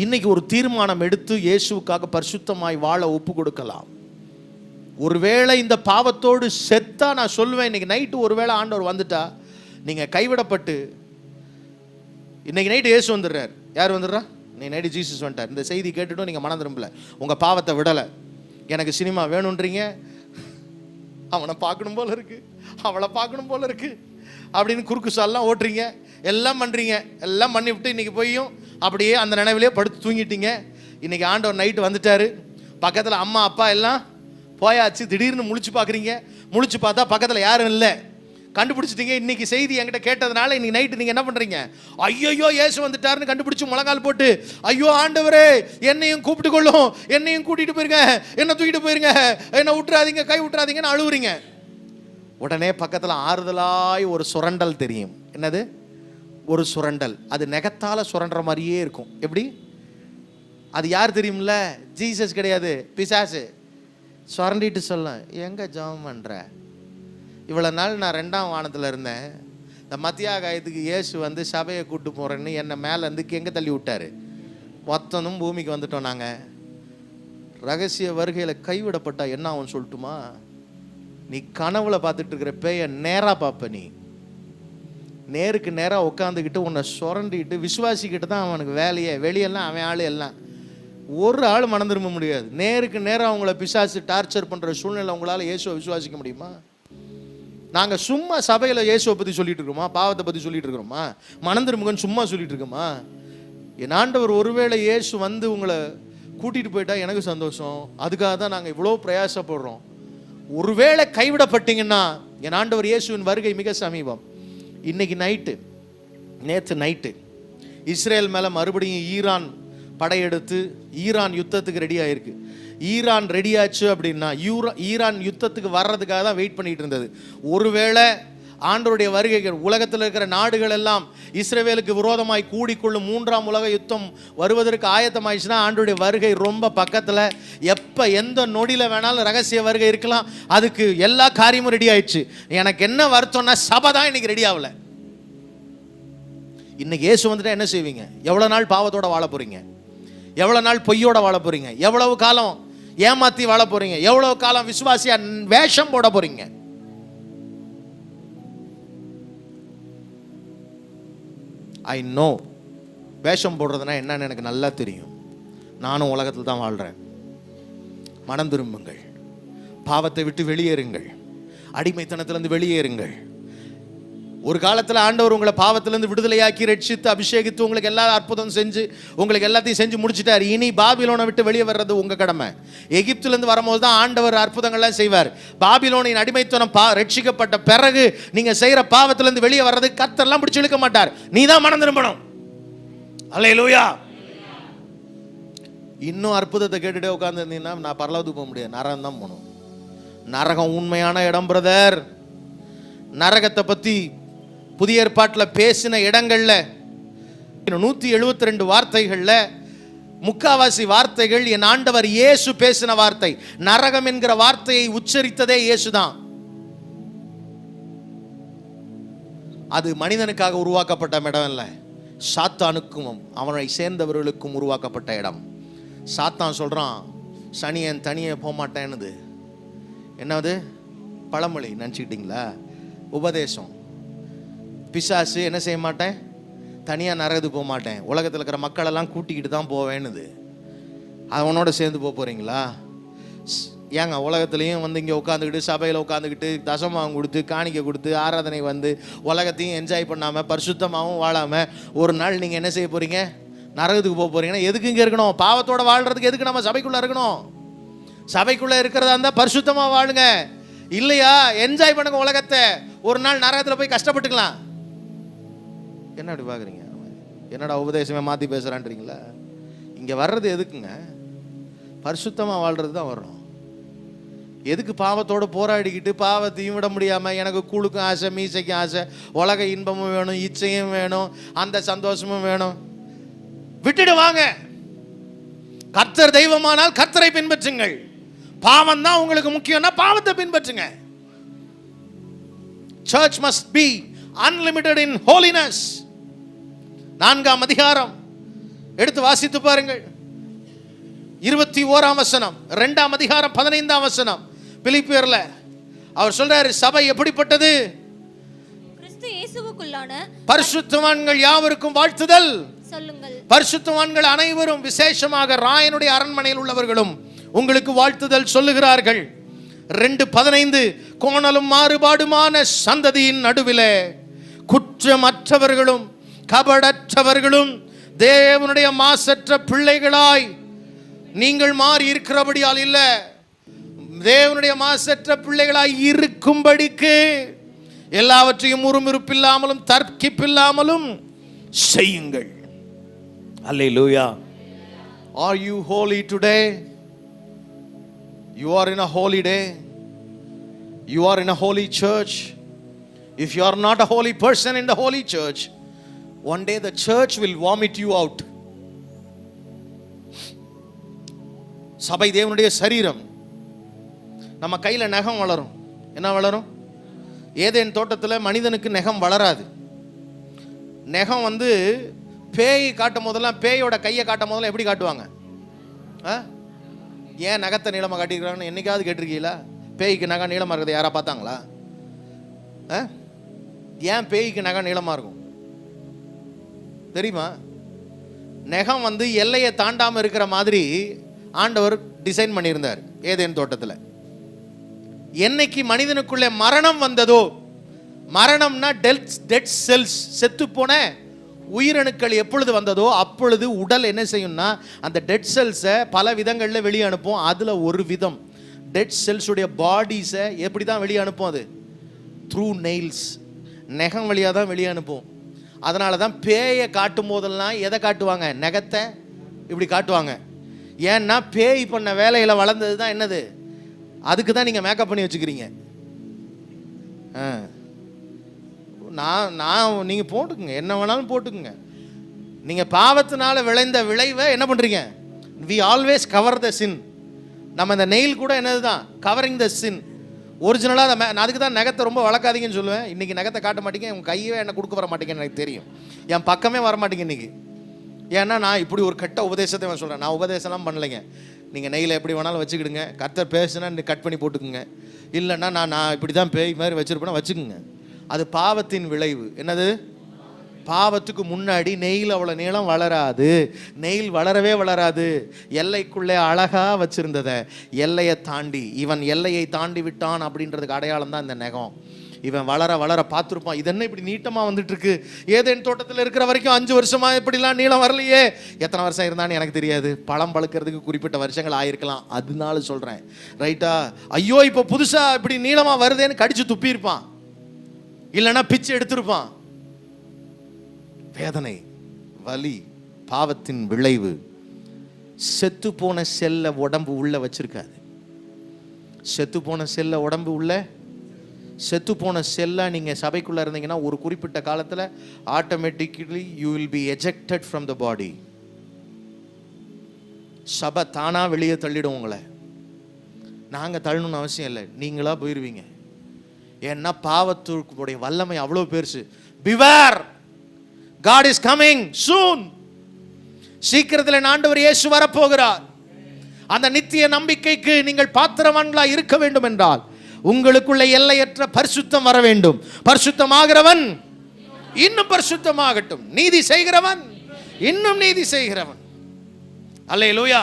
இன்னைக்கு ஒரு தீர்மானம் எடுத்து இயேசுவுக்காக பரிசுத்தமாய் வாழ ஒப்பு கொடுக்கலாம். ஒருவேளை இந்த பாவத்தோடு செத்தா நான் சொல்லுவேன், இன்னைக்கு நைட்டு ஒருவேளை ஆண்டவர் வந்துட்டா, நீங்கள் கைவிடப்பட்டு, இன்னைக்கு நைட்டு இயேசு வந்துடுறார். யார் வந்துடுறா? இன்னைக்கு நைட்டு ஜீசஸ் வந்துட்டார். இந்த செய்தி கேட்டுட்டும் நீங்கள் மனம் திரும்பல, உங்கள் பாவத்தை விடலை, எனக்கு சினிமா வேணுன்றீங்க, அவனை பார்க்கணும் போல இருக்கு, அவளை பார்க்கணும் போல இருக்கு அப்படின்னு குறுக்கு சால்லாம் ஓட்டுறீங்க, எல்லாம் பண்ணுறீங்க, எல்லாம் பண்ணிவிட்டு இன்றைக்கி போயும் அப்படியே அந்த நினைவிலே படுத்து தூங்கிட்டீங்க. இன்றைக்கி ஆண்டவர் நைட்டு வந்துட்டார். பக்கத்தில் அம்மா அப்பா எல்லாம் போயாச்சு. திடீர்னு முழிச்சு பார்க்குறீங்க. முழிச்சு பார்த்தா பக்கத்தில் யாரும் இல்லை. கண்டுபிடிச்சிட்டீங்க. இன்றைக்கி செய்தி என்கிட்ட கேட்டதுனால இன்றைக்கி நைட்டு நீங்கள் என்ன பண்ணுறீங்க? ஐயோ இயேசு வந்துட்டாருன்னு கண்டுபிடிச்சி முழங்கால் போட்டு, ஐயோ ஆண்டவரே என்னையும் கூப்பிட்டு கொள்ளும், என்னையும் கூட்டிகிட்டு போயிருங்க, என்னை தூக்கிட்டு போயிருங்க, என்னை விட்டுறாதீங்க, கை விட்டுறாதீங்கன்னு அழுவுறீங்க. உடனே பக்கத்தில் ஆறுதலாய் ஒரு சுரண்டல் தெரியும். என்னது? ஒரு சுரண்டல். அது நெகத்தால் சுரண்டுற மாதிரியே இருக்கும். எப்படி? அது யார் தெரியுமில்ல? ஜீசஸ் கிடையாது, பிசாசு. சுரண்டிட்டு சொல்ல, எங்கே ஜெபம் பண்ணுற? இவ்வளோ நாள் நான் 2ஆம் வானத்தில் இருந்தேன். இந்த மத்தியா காயத்துக்கு இயேசு வந்து சபையை கூப்பிட்டு போகிறேன்னு என்னை மேலே வந்து எங்கே தள்ளி விட்டார். மொத்தமும் பூமிக்கு வந்துட்டோம் நாங்கள். ரகசிய வருகையில் கைவிடப்பட்டா என்ன ஆகும் சொல்லட்டுமா? நீ கனவுல பார்த்துட்டு இருக்கிற பேய நேராக பார்ப்ப. நீ நேருக்கு நேராக உட்காந்துக்கிட்டு உன்னை சுரண்டிக்கிட்டு விசுவாசிக்கிட்டு தான் அவனுக்கு வேலையே. வெளியெல்லாம் அவன் ஆள் எல்லாம். ஒரு ஆள் மனம் திரும்ப முடியாது. நேருக்கு நேராக அவங்கள பிசாசு டார்ச்சர் பண்ணுற சூழ்நிலை உங்களால் இயேசுவை விசுவாசிக்க முடியுமா? நாங்கள் சும்மா சபையில் இயேசுவை பற்றி சொல்லிட்டு இருக்கிறோமா? பாவத்தை பற்றி சொல்லிட்டு இருக்கிறோமா? மனம் திரும்புங்கன்னு சும்மா சொல்லிட்டு இருக்கோமா? என் ஆண்டவர் ஒருவேளை இயேசு வந்து உங்களை கூட்டிகிட்டு போயிட்டா எனக்கு சந்தோஷம். அதுக்காக தான் நாங்கள் இவ்வளோ பிரயாசப்படுறோம். ஒருவேளை கைவிடப்பட்டீங்கன்னா என் ஆண்டவர் இயேசுவின் வருகை மிக சமீபம். இன்னைக்கு நைட்டு, நேற்று நைட்டு இஸ்ரேல் மேலே மறுபடியும் ஈரான் படையெடுத்து ஈரான் யுத்தத்துக்கு ரெடி ஆயிருக்கு. ஈரான் ரெடி ஆச்சு அப்படின்னா ஈரான் யுத்தத்துக்கு வர்றதுக்காக தான் வெயிட் பண்ணிட்டு இருந்தது. ஒருவேளை ஆண்டவருடைய வருகை உலகத்தில் இருக்கிற நாடுகள் எல்லாம் இஸ்ரேலுக்கு விரோதமாய் கூடிக்கொள்ளும் 3ஆம் உலக யுத்தம் வருவதற்கு ஆயத்தமாயிடுச்சுன்னா ஆண்டவருடைய வருகை ரொம்ப பக்கத்தில். எப்போ எந்த நொடியில் வேணாலும் ரகசிய வருகை இருக்கலாம். அதுக்கு எல்லா காரியமும் ரெடி ஆயிடுச்சு. எனக்கு என்ன வருத்தம்னா சபை தான் இன்னைக்கு ரெடி ஆகல. இன்னைக்கு இயேசு வந்துட்டா என்ன செய்வீங்க? எவ்வளோ நாள் பாவத்தோட வாழ போறீங்க? எவ்வளோ நாள் பொய்யோட வாழ போறீங்க? எவ்வளவு காலம் ஏமாத்தி வாழ போறீங்க? எவ்வளவு காலம் விசுவாசியா வேஷம் போட போறீங்க? ஐ நோ வேஷம் போடுறதுனா என்னன்னு எனக்கு நல்லா தெரியும். நானும் உலகத்தில் தான் வாழ்கிறேன். மனம் திரும்புங்கள், பாவத்தை விட்டு வெளியேறுங்கள், அடிமைத்தனத்திலிருந்து வெளியேறுங்கள். ஒரு காலத்தில் ஆண்டவர் உங்களை பாவத்திலிருந்து விடுதலையாக்கி ரட்சித்து அபிஷேகித்து உங்களுக்கு எல்லா அற்புதம் செஞ்சு உங்களுக்கு எல்லாத்தையும் செஞ்சு முடிச்சிட்டார். இனி பாபிலோனை விட்டு வெளியே வர்றது உங்கள் கடமை. எகிப்திலிருந்து வரும்போது தான் ஆண்டவர் அற்புதங்கள்லாம் செய்வார். பாபிலோனின் அடிமைத்தனம் ரட்சிக்கப்பட்ட பிறகு நீங்கள் செய்கிற பாவத்திலிருந்து வெளியே வர்றது கர்த்தர்லாம் பிடிச்சி இழுக்க மாட்டார். நீ தான் மனம் திரும்பணும். அல்லேலூயா. இன்னும் அற்புதத்தை கேட்டுட்டே உட்காந்துருந்தீங்கன்னா நான் பரலோகத்துக்கு போக முடியாது, நரகம் தான் போகணும். நரகம் உண்மையான இடம் பிரதர். நரகத்தை பற்றி புதிய ஏற்பாட்டில் பேசின இடங்கள்ல 172 வார்த்தைகள்ல முக்காவாசி வார்த்தைகள் என் ஆண்டவர் இயேசு பேசின வார்த்தை. நரகம் என்கிற வார்த்தையை உச்சரித்ததே இயேசுதான். அது மனிதனுக்காக உருவாக்கப்பட்ட இடம் இல்லை, சாத்தானுக்கும் அவனை சேர்ந்தவர்களுக்கும் உருவாக்கப்பட்ட இடம். சாத்தான் சொல்றான், சனியன் தனியே போக மாட்டேன்னுது. என்னது பழமொழி நினச்சிக்கிட்டீங்களா? உபதேசம். பிசாசு என்ன செய்ய மாட்டேன், தனியாக நரகத்துக்கு போக மாட்டேன், உலகத்தில் இருக்கிற மக்களெல்லாம் கூட்டிக்கிட்டு தான் போவேன்னுது. அவனோட சேர்ந்து போக போகிறீங்களா? ஏங்க உலகத்துலேயும் வந்து இங்கே உட்காந்துக்கிட்டு சபையில் உட்காந்துக்கிட்டு தசமாவும் கொடுத்து காணிக்கை கொடுத்து ஆராதனை வந்து உலகத்தையும் என்ஜாய் பண்ணாமல் பரிசுத்தமாகவும் வாழாமல் ஒரு நாள் நீங்கள் என்ன செய்ய போகிறீங்க? நரகத்துக்கு போக போகிறீங்கன்னா எதுக்கு இங்கே இருக்கணும்? பாவத்தோடு வாழ்கிறதுக்கு எதுக்கு நம்ம சபைக்குள்ளே இருக்கணும்? சபைக்குள்ளே இருக்கிறதா இருந்தால் பரிசுத்தமாக வாழுங்க. இல்லையா என்ஜாய் பண்ணுங்க உலகத்தை. ஒரு நாள் நரகத்தில் போய் கஷ்டப்பட்டுக்கலாம். என்ன அப்படி பார்க்குறீங்க? என்னடா உபதேசமே மாற்றி பேசுகிறான்றீங்களா? இங்கே வர்றது எதுக்குங்க? பரிசுத்தமாக வாழ்கிறது தான் வர்றோம். எதுக்கு பாவத்தோடு போராடிக்கிட்டு பாவத்தையும் விட முடியாமல் எனக்கு கூழுக்கும் ஆசை, மீசைக்கும் ஆசை, உலக இன்பமும் வேணும், இச்சையும் வேணும், அந்த சந்தோஷமும் வேணும். விட்டுடு வாங்க. கர்த்தர் தெய்வமானால் கர்த்தரை பின்பற்றுங்கள். பாவம் தான் உங்களுக்கு முக்கியம்னா பாவத்தை பின்பற்றுங்க. Church must be unlimited in holiness. 4ஆம் அதிகாரம் எடுத்து வாசித்து பாருங்கள். 21ஆம் வசனம், 2ஆம் அதிகாரம் 15ஆம் வசனம். பிலிப்பியர்ல அவர் சொல்றாரு, சபை எப்படிப்பட்டது? கிறிஸ்து இயேசுவுக்குள்ளான பரிசுத்தவான்கள் யாவருக்கும் வாழ்த்துதல் சொல்லுங்கள். பரிசுத்தவான்கள் அனைவரும், விசேஷமாக ராயனுடைய அரண்மனையில் உள்ளவர்களும் உங்களுக்கு வாழ்த்துதல் சொல்லுகிறார்கள். 2:15 கோணலும் மாறுபாடுமான சந்ததியின் நடுவிலே குற்றமற்றவர்களும் கபடற்றவர்களும் தேவனுடைய மாசற்ற பிள்ளைகளாய் நீங்கள் மாறி இருக்கிறபடியால் இல்ல, தேவனுடைய மாசற்ற பிள்ளைகளாய் இருக்கும்படிக்கு எல்லாவற்றையும் முறுமுறுப்பில்லாமலும் தர்க்கிப்பில்லாமலும் செய்யுங்கள். அல்லேலூயா. Are you holy today? You are in a holy day. You are in a holy church. If you are not a holy person in the holy church, one day the church will vomit you out. சபை தேவனுடைய சரீரம். நம்ம கையில நகம் வளரும். என்ன வளரும்? ஏதேன் தோட்டத்தில் மனிதனுக்கு நகம் வளராது. நகம் வந்து பேய் காட்டும் போதெல்லாம், பேயோட கையை காட்டும் போதெல்லாம் எப்படி காட்டுவாங்க? ஏன் நகத்தை நீளமாக காட்டியிருக்கிறாங்கன்னு என்னைக்காவது கேட்டிருக்கீங்களா? பேய்க்கு நகை நீளமாக இருக்கிறது யாரா பார்த்தாங்களா? ஏன் பேய்க்கு நகை நீளமாக இருக்கும் தெரியுமா? நகம் வந்து எல்லையை தாண்டாமல் இருக்கிற மாதிரி ஆண்டவர் டிசைன் பண்ணியிருந்தார் ஏதேன் தோட்டத்தில். என்னைக்கு மனிதனுக்குள்ளே மரணம் வந்ததோ, மரணம்னா டெட் செல்ஸ், செத்து போன உயிரணுக்கள் எப்பொழுது வந்ததோ அப்பொழுது உடல் என்ன செய்யும்னா அந்த டெட் செல்ஸை பல விதங்களில் வெளியே அனுப்பும். அதில் ஒரு விதம் டெட் செல்ஸுடைய பாடிஸை எப்படி தான் வெளியே அனுப்பும்? அது த்ரூ நெயில்ஸ், நகம் வழியாக தான் வெளியே அனுப்பும். அதனால தான் பேயை காட்டும் போதெல்லாம் எதை காட்டுவாங்க? நகத்தை இப்படி காட்டுவாங்க. ஏன்னா பேய் பண்ண வேலையில் வளர்ந்தது தான் என்னது, அதுக்கு தான் நீங்கள் மேக்கப் பண்ணி வச்சுக்கிறீங்க. நான் நீங்கள் போட்டுக்குங்க, என்ன வேணாலும் போட்டுக்குங்க. நீங்கள் பாவத்தினால விளைந்த விளைவை என்ன பண்ணுறீங்க? வி ஆல்வேஸ் கவர் த சின். நம்ம இந்த நெயில் கூட என்னது தான் கவரிங் த சின். ஒரிஜினலாக நான் அதுக்கு தான் நகத்தை ரொம்ப வளர்க்காதீங்கன்னு சொல்லுவேன். இன்றைக்கி நகத்தை காட்ட மாட்டேங்க, உங்கள் கையே என்ன கொடுக்க வர மாட்டேங்கன்னு எனக்கு தெரியும். என் பக்கமே வர மாட்டேங்க இன்றைக்கி. ஏன்னா நான் இப்படி ஒரு கெட்ட உபதேசத்தை நான் சொல்கிறேன். நான் உபதேசம்லாம் பண்ணலைங்க. நீங்கள் நெய்யில் எப்படி வேணாலும் வச்சுக்கிடுங்க. கர்த்தர் பேசுனா கட் பண்ணி போட்டுக்குங்க. இல்லைன்னா நான் இப்படி தான் பேய் மாதிரி வச்சுருப்பேன்னா வச்சுக்குங்க. அது பாவத்தின் விளைவு. என்னது? பாவத்துக்கு முன்னாடி நெயில் அவ்வளோ நீளம் வளராது. நெயில் வளரவே வளராது. எல்லைக்குள்ளே அழகாக வச்சுருந்தத எல்லையை தாண்டி, இவன் எல்லையை தாண்டி விட்டான் அப்படின்றதுக்கு அடையாளம் தான் இந்த நகம். இவன் வளர வளர பார்த்துருப்பான், இது என்ன இப்படி நீட்டமாக வந்துட்டு இருக்கு. ஏதேன் தோட்டத்தில் இருக்கிற வரைக்கும் 5 வருஷமாக இப்படிலாம் நீளம் வரலையே. எத்தனை வருஷம் இருந்தான்னு எனக்கு தெரியாது. பழம் பழுக்கிறதுக்கு குறிப்பிட்ட வருஷங்கள் ஆயிருக்கலாம். அதனால சொல்கிறேன், ரைட்டா? ஐயோ இப்போ புதுசாக இப்படி நீளமாக வருதேன்னு கடிச்சு துப்பியிருப்பான், இல்லைன்னா பிச்சு எடுத்திருப்பான். வேதனை, வலி, பாவத்தின் விளைவு. செத்து போன செல்ல உடம்பு உள்ள வச்சிருக்காது. செத்து போன செல்ல உடம்பு உள்ள, செத்து போன செல்ல நீங்கள் சபைக்குள்ளே இருந்தீங்கன்னா ஒரு குறிப்பிட்ட காலத்தில் automatically you will be ejected from the body. சபை தானாக வெளியே தள்ளிடும் உங்களை. நாங்கள் தள்ளணும்னு அவசியம் இல்லை, நீங்களாக போயிடுவீங்க. ஏன்னா பாவத்துடைய வல்லமை அவ்வளோ பெருசு. Beware, God is coming soon. சீக்கிரத்தில் ஆண்டவர் இயேசு வரப்போகிறார். அந்த நித்திய நம்பிக்கைக்கு நீங்கள் பாத்திரவான்களா இருக்க வேண்டும் என்றால் உங்களுக்குள்ள எல்லையற்ற பரிசுத்தம் வர வேண்டும். பரிசுத்தமாகிறவன் இன்னும் பரிசுத்தமாகட்டும், நீதி செய்கிறவன் இன்னும் நீதி செய்கிறவன். அல்லேலூயா.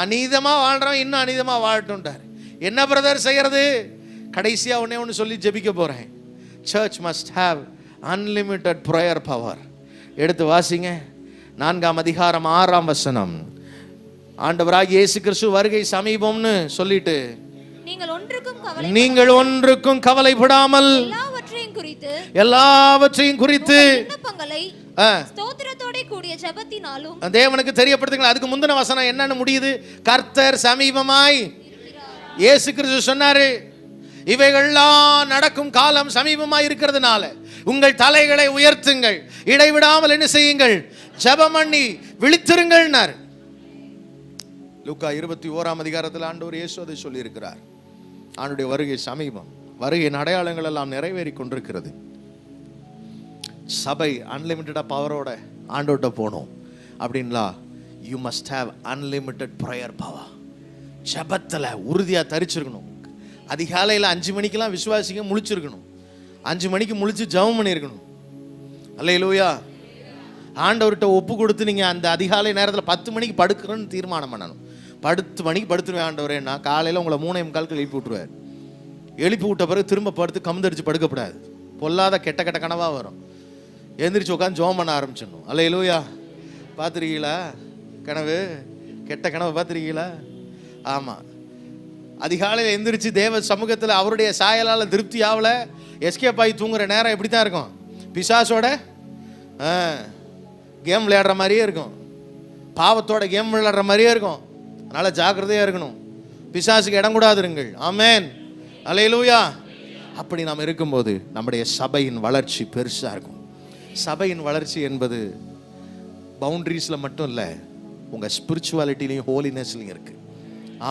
அநீதமா வாழ்றவன் இன்னும் அநீதமா வாழட்டும்ட்டார். என்ன பிரதர் செய்யறது? கடைசியா ஒண்ணு சொல்லி ஜெபிக்க போறேன். Church must have unlimited prayer power. எடுத்து வாசிங்க 4ஆம் அதிகாரம் 6ஆம் வசனம். ஆண்டவராகிய இயேசு கிறிஸ்து வருகை சமீபம்னு சொல்லிட்டு, நீங்கள் ஒன்றுக்கும் கவலைப்படாமல் எல்லாவற்றையும் குறித்து ஸ்தோத்திரத்தோட கூடிய ஜெபத்தினாலும் தேவனுக்கு தெரியப்படுத்துங்கள். அதுக்கு முந்தின வசனம் என்னன்னு முடியுது? கர்த்தர் சமீபமாய். இயேசு கிறிஸ்து சொன்னாரு, இவைகள்லாம் நடக்கும் காலம் சமீபமாய் இருக்கிறதுனால உங்கள் தலைகளை உயர்த்துங்கள், இடைவிடாமல் என்ன செய்யுங்கள்? ஜெபம் பண்ணி விழித்திருங்கள்னார். லூக்கா 21ஆம் அதிகாரத்தில் ஆண்டவர் இயேசு அதை சொல்லி இருக்கிறார். ஆண்டுடைய வருகை சமீபம். வருகையின் அடையாளங்கள் எல்லாம் நிறைவேறி கொண்டிருக்கிறது. சபை அன்லிமிட்டடா பவரோட ஆண்டோட்ட போகணும் அப்படின்லா, you must have unlimited prayer power. ஜெபத்தில் உறுதியாக தரிச்சிருக்கணும். அதிகாலையில் 5 மணிக்கெல்லாம் விசுவாசிங்க முழிச்சிருக்கணும். 5 மணிக்கு முழிச்சு ஜெபம் பண்ணியிருக்கணும். அல்லேலூயா. ஆண்டவர்கிட்ட ஒப்பு கொடுத்து நீங்கள் அந்த அதிகாலை நேரத்தில் 10 மணிக்கு படுக்கிறோன்னு தீர்மானம் பண்ணணும். 10 மணிக்கு படுத்துருவேன் ஆண்டவரே. நான் காலையில் உங்களை 3:45 எழுப்பி விட்டுருவார். எழுப்பி விட்ட பிறகு திரும்ப படுத்து கமுந்தடிச்சு படுக்கப்படாது. பொல்லாத கெட்ட கெட்ட கனவாக வரும். எழுந்திரிச்சு உட்காந்து ஜெபம் பண்ண ஆரம்பிச்சிடணும். அல்லேலூயா. பார்த்துருக்கீங்களா கனவு? கெட்ட கனவை பார்த்துருக்கீங்களா? ஆமாம். அதிகாலையில் எந்திரிச்சு தேவ சமூகத்தில் அவருடைய சாயலால் திருப்தி ஆகல, எஸ்கேப் ஆகி தூங்குற நேரம் எப்படி தான் இருக்கும்? பிசாசோட கேம் விளையாடுற மாதிரியே இருக்கும். பாவத்தோட கேம் விளையாடுற மாதிரியே இருக்கும். அதனால் ஜாக்கிரதையாக இருக்கணும். பிசாசுக்கு இடம் கூடாதுருங்கள். ஆமென். அல்லேலூயா. அப்படி நாம் இருக்கும்போது நம்முடைய சபையின் வளர்ச்சி பெருசாக இருக்கும். சபையின் வளர்ச்சி என்பது பவுண்டரிஸில் மட்டும் இல்லை, உங்கள் ஸ்பிரிச்சுவாலிட்டிலையும் ஹோலினஸ்லையும் இருக்குது.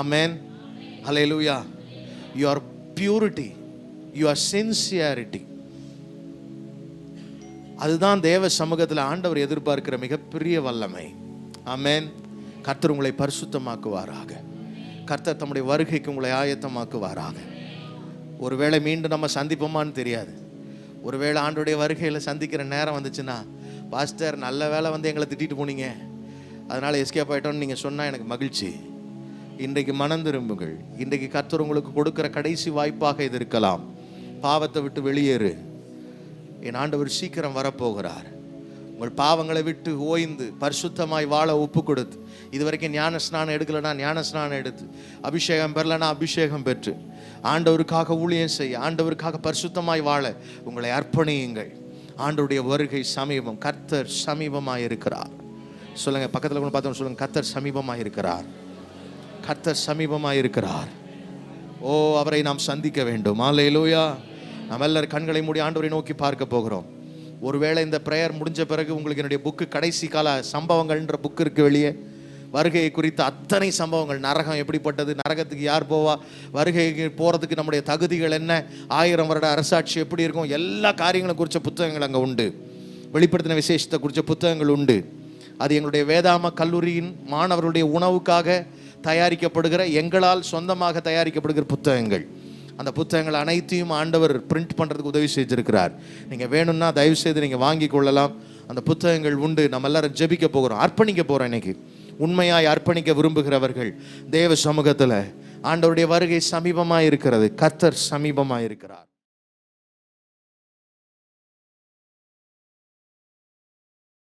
ஆமென். ஹல்லேலூயா. your purity, your sincerity, அதுதான் தேவ சமூகத்தில் ஆண்டவர் எதிர்பார்க்கிற மிகப்பெரிய வல்லமை. ஆமென். கர்த்தர் உங்களை பரிசுத்தமாக்குவாராக. கர்த்தர் தம்முடைய வருகைக்கு உங்களை ஆயத்தமாக்குவாராக. ஒருவேளை மீண்டும் நம்ம சந்திப்போமான்னு தெரியாது. ஒருவேளை ஆண்டோடைய வருகையில் சந்திக்கிற நேரம் வந்துச்சுன்னா, பாஸ்டர் நல்ல வேளை வந்து எங்களை திட்டிட்டு போனீங்க, அதனால் எஸ்கேப் ஆகிட்டோன்னு நீங்கள் சொன்னால் எனக்கு மகிழ்ச்சி. இன்றைக்கு மனம் திரும்புங்கள். இன்றைக்கு கர்த்தர் உங்களுக்கு கொடுக்குற கடைசி வாய்ப்பாக இது இருக்கலாம். பாவத்தை விட்டு வெளியேறு. என் ஆண்டவர் சீக்கிரம் வரப்போகிறார். உங்கள் பாவங்களை விட்டு ஓய்ந்து பரிசுத்தமாய் வாழ ஒப்பு கொடுத்து, இதுவரைக்கும் ஞான ஸ்நானம் எடுக்கலைன்னா ஞான ஸ்நானம் எடுத்து, அபிஷேகம் பெறலைன்னா அபிஷேகம் பெற்று, ஆண்டவருக்காக ஊழியம் செய்ய, ஆண்டவருக்காக பரிசுத்தமாய் வாழ உங்களை அர்ப்பணியுங்கள். ஆண்டவருடைய வருகை சமீபம். கர்த்தர் சமீபமாக இருக்கிறார். சொல்லுங்க, பக்கத்தில் கூட பார்த்தோம் சொல்லுங்க, கர்த்தர் சமீபமாக இருக்கிறார். கர்த்தர் சமீபமாக இருக்கிறார். ஓ, அவரை நாம் சந்திக்க வேண்டும். அல்லேலூயா. நாம் எல்லாரும் கண்களை மூடி ஆண்டவரை நோக்கி பார்க்க போகிறோம். ஒருவேளை இந்த ப்ரேயர் முடிஞ்ச பிறகு உங்களுக்கு என்னுடைய புக்கு கடைசி கால சம்பவங்கள்ன்ற புக்கு இருக்கு வெளியே, வருகையை குறித்த அத்தனை சம்பவங்கள், நரகம் எப்படிப்பட்டது, நரகத்துக்கு யார் போவா, வருகைக்கு போகிறதுக்கு நம்முடைய தகுதிகள் என்ன, 1000 வருட அரசாட்சி எப்படி இருக்கும், எல்லா காரியங்களும் குறித்த புத்தகங்கள் அங்கே உண்டு. வெளிப்படுத்தின விசேஷத்தை குறித்த புத்தகங்கள் உண்டு. அது எங்களுடைய வேதாம கல்லூரியின் மாணவர்களுடைய உணவுக்காக தயாரிக்கப்படுகிற, எங்களால் சொந்தமாக தயாரிக்கப்படுகிற புத்தகங்கள். அந்த புத்தகங்கள் அனைத்தையும் ஆண்டவர் பிரிண்ட் பண்ணுறதுக்கு உதவி செய்திருக்கிறார். நீங்கள் வேணும்னா தயவு செய்து நீங்கள் வாங்கி கொள்ளலாம். அந்த புத்தகங்கள் உண்டு. நம்ம எல்லாரும் ஜெபிக்க போகிறோம், அர்ப்பணிக்க போகிறோம். இன்னைக்கு உண்மையாய் அர்ப்பணிக்க விரும்புகிறவர்கள் தேவ சமூகத்தில், ஆண்டவருடைய வருகை சமீபமாக இருக்கிறது. கர்த்தர் சமீபமாக இருக்கிறார்.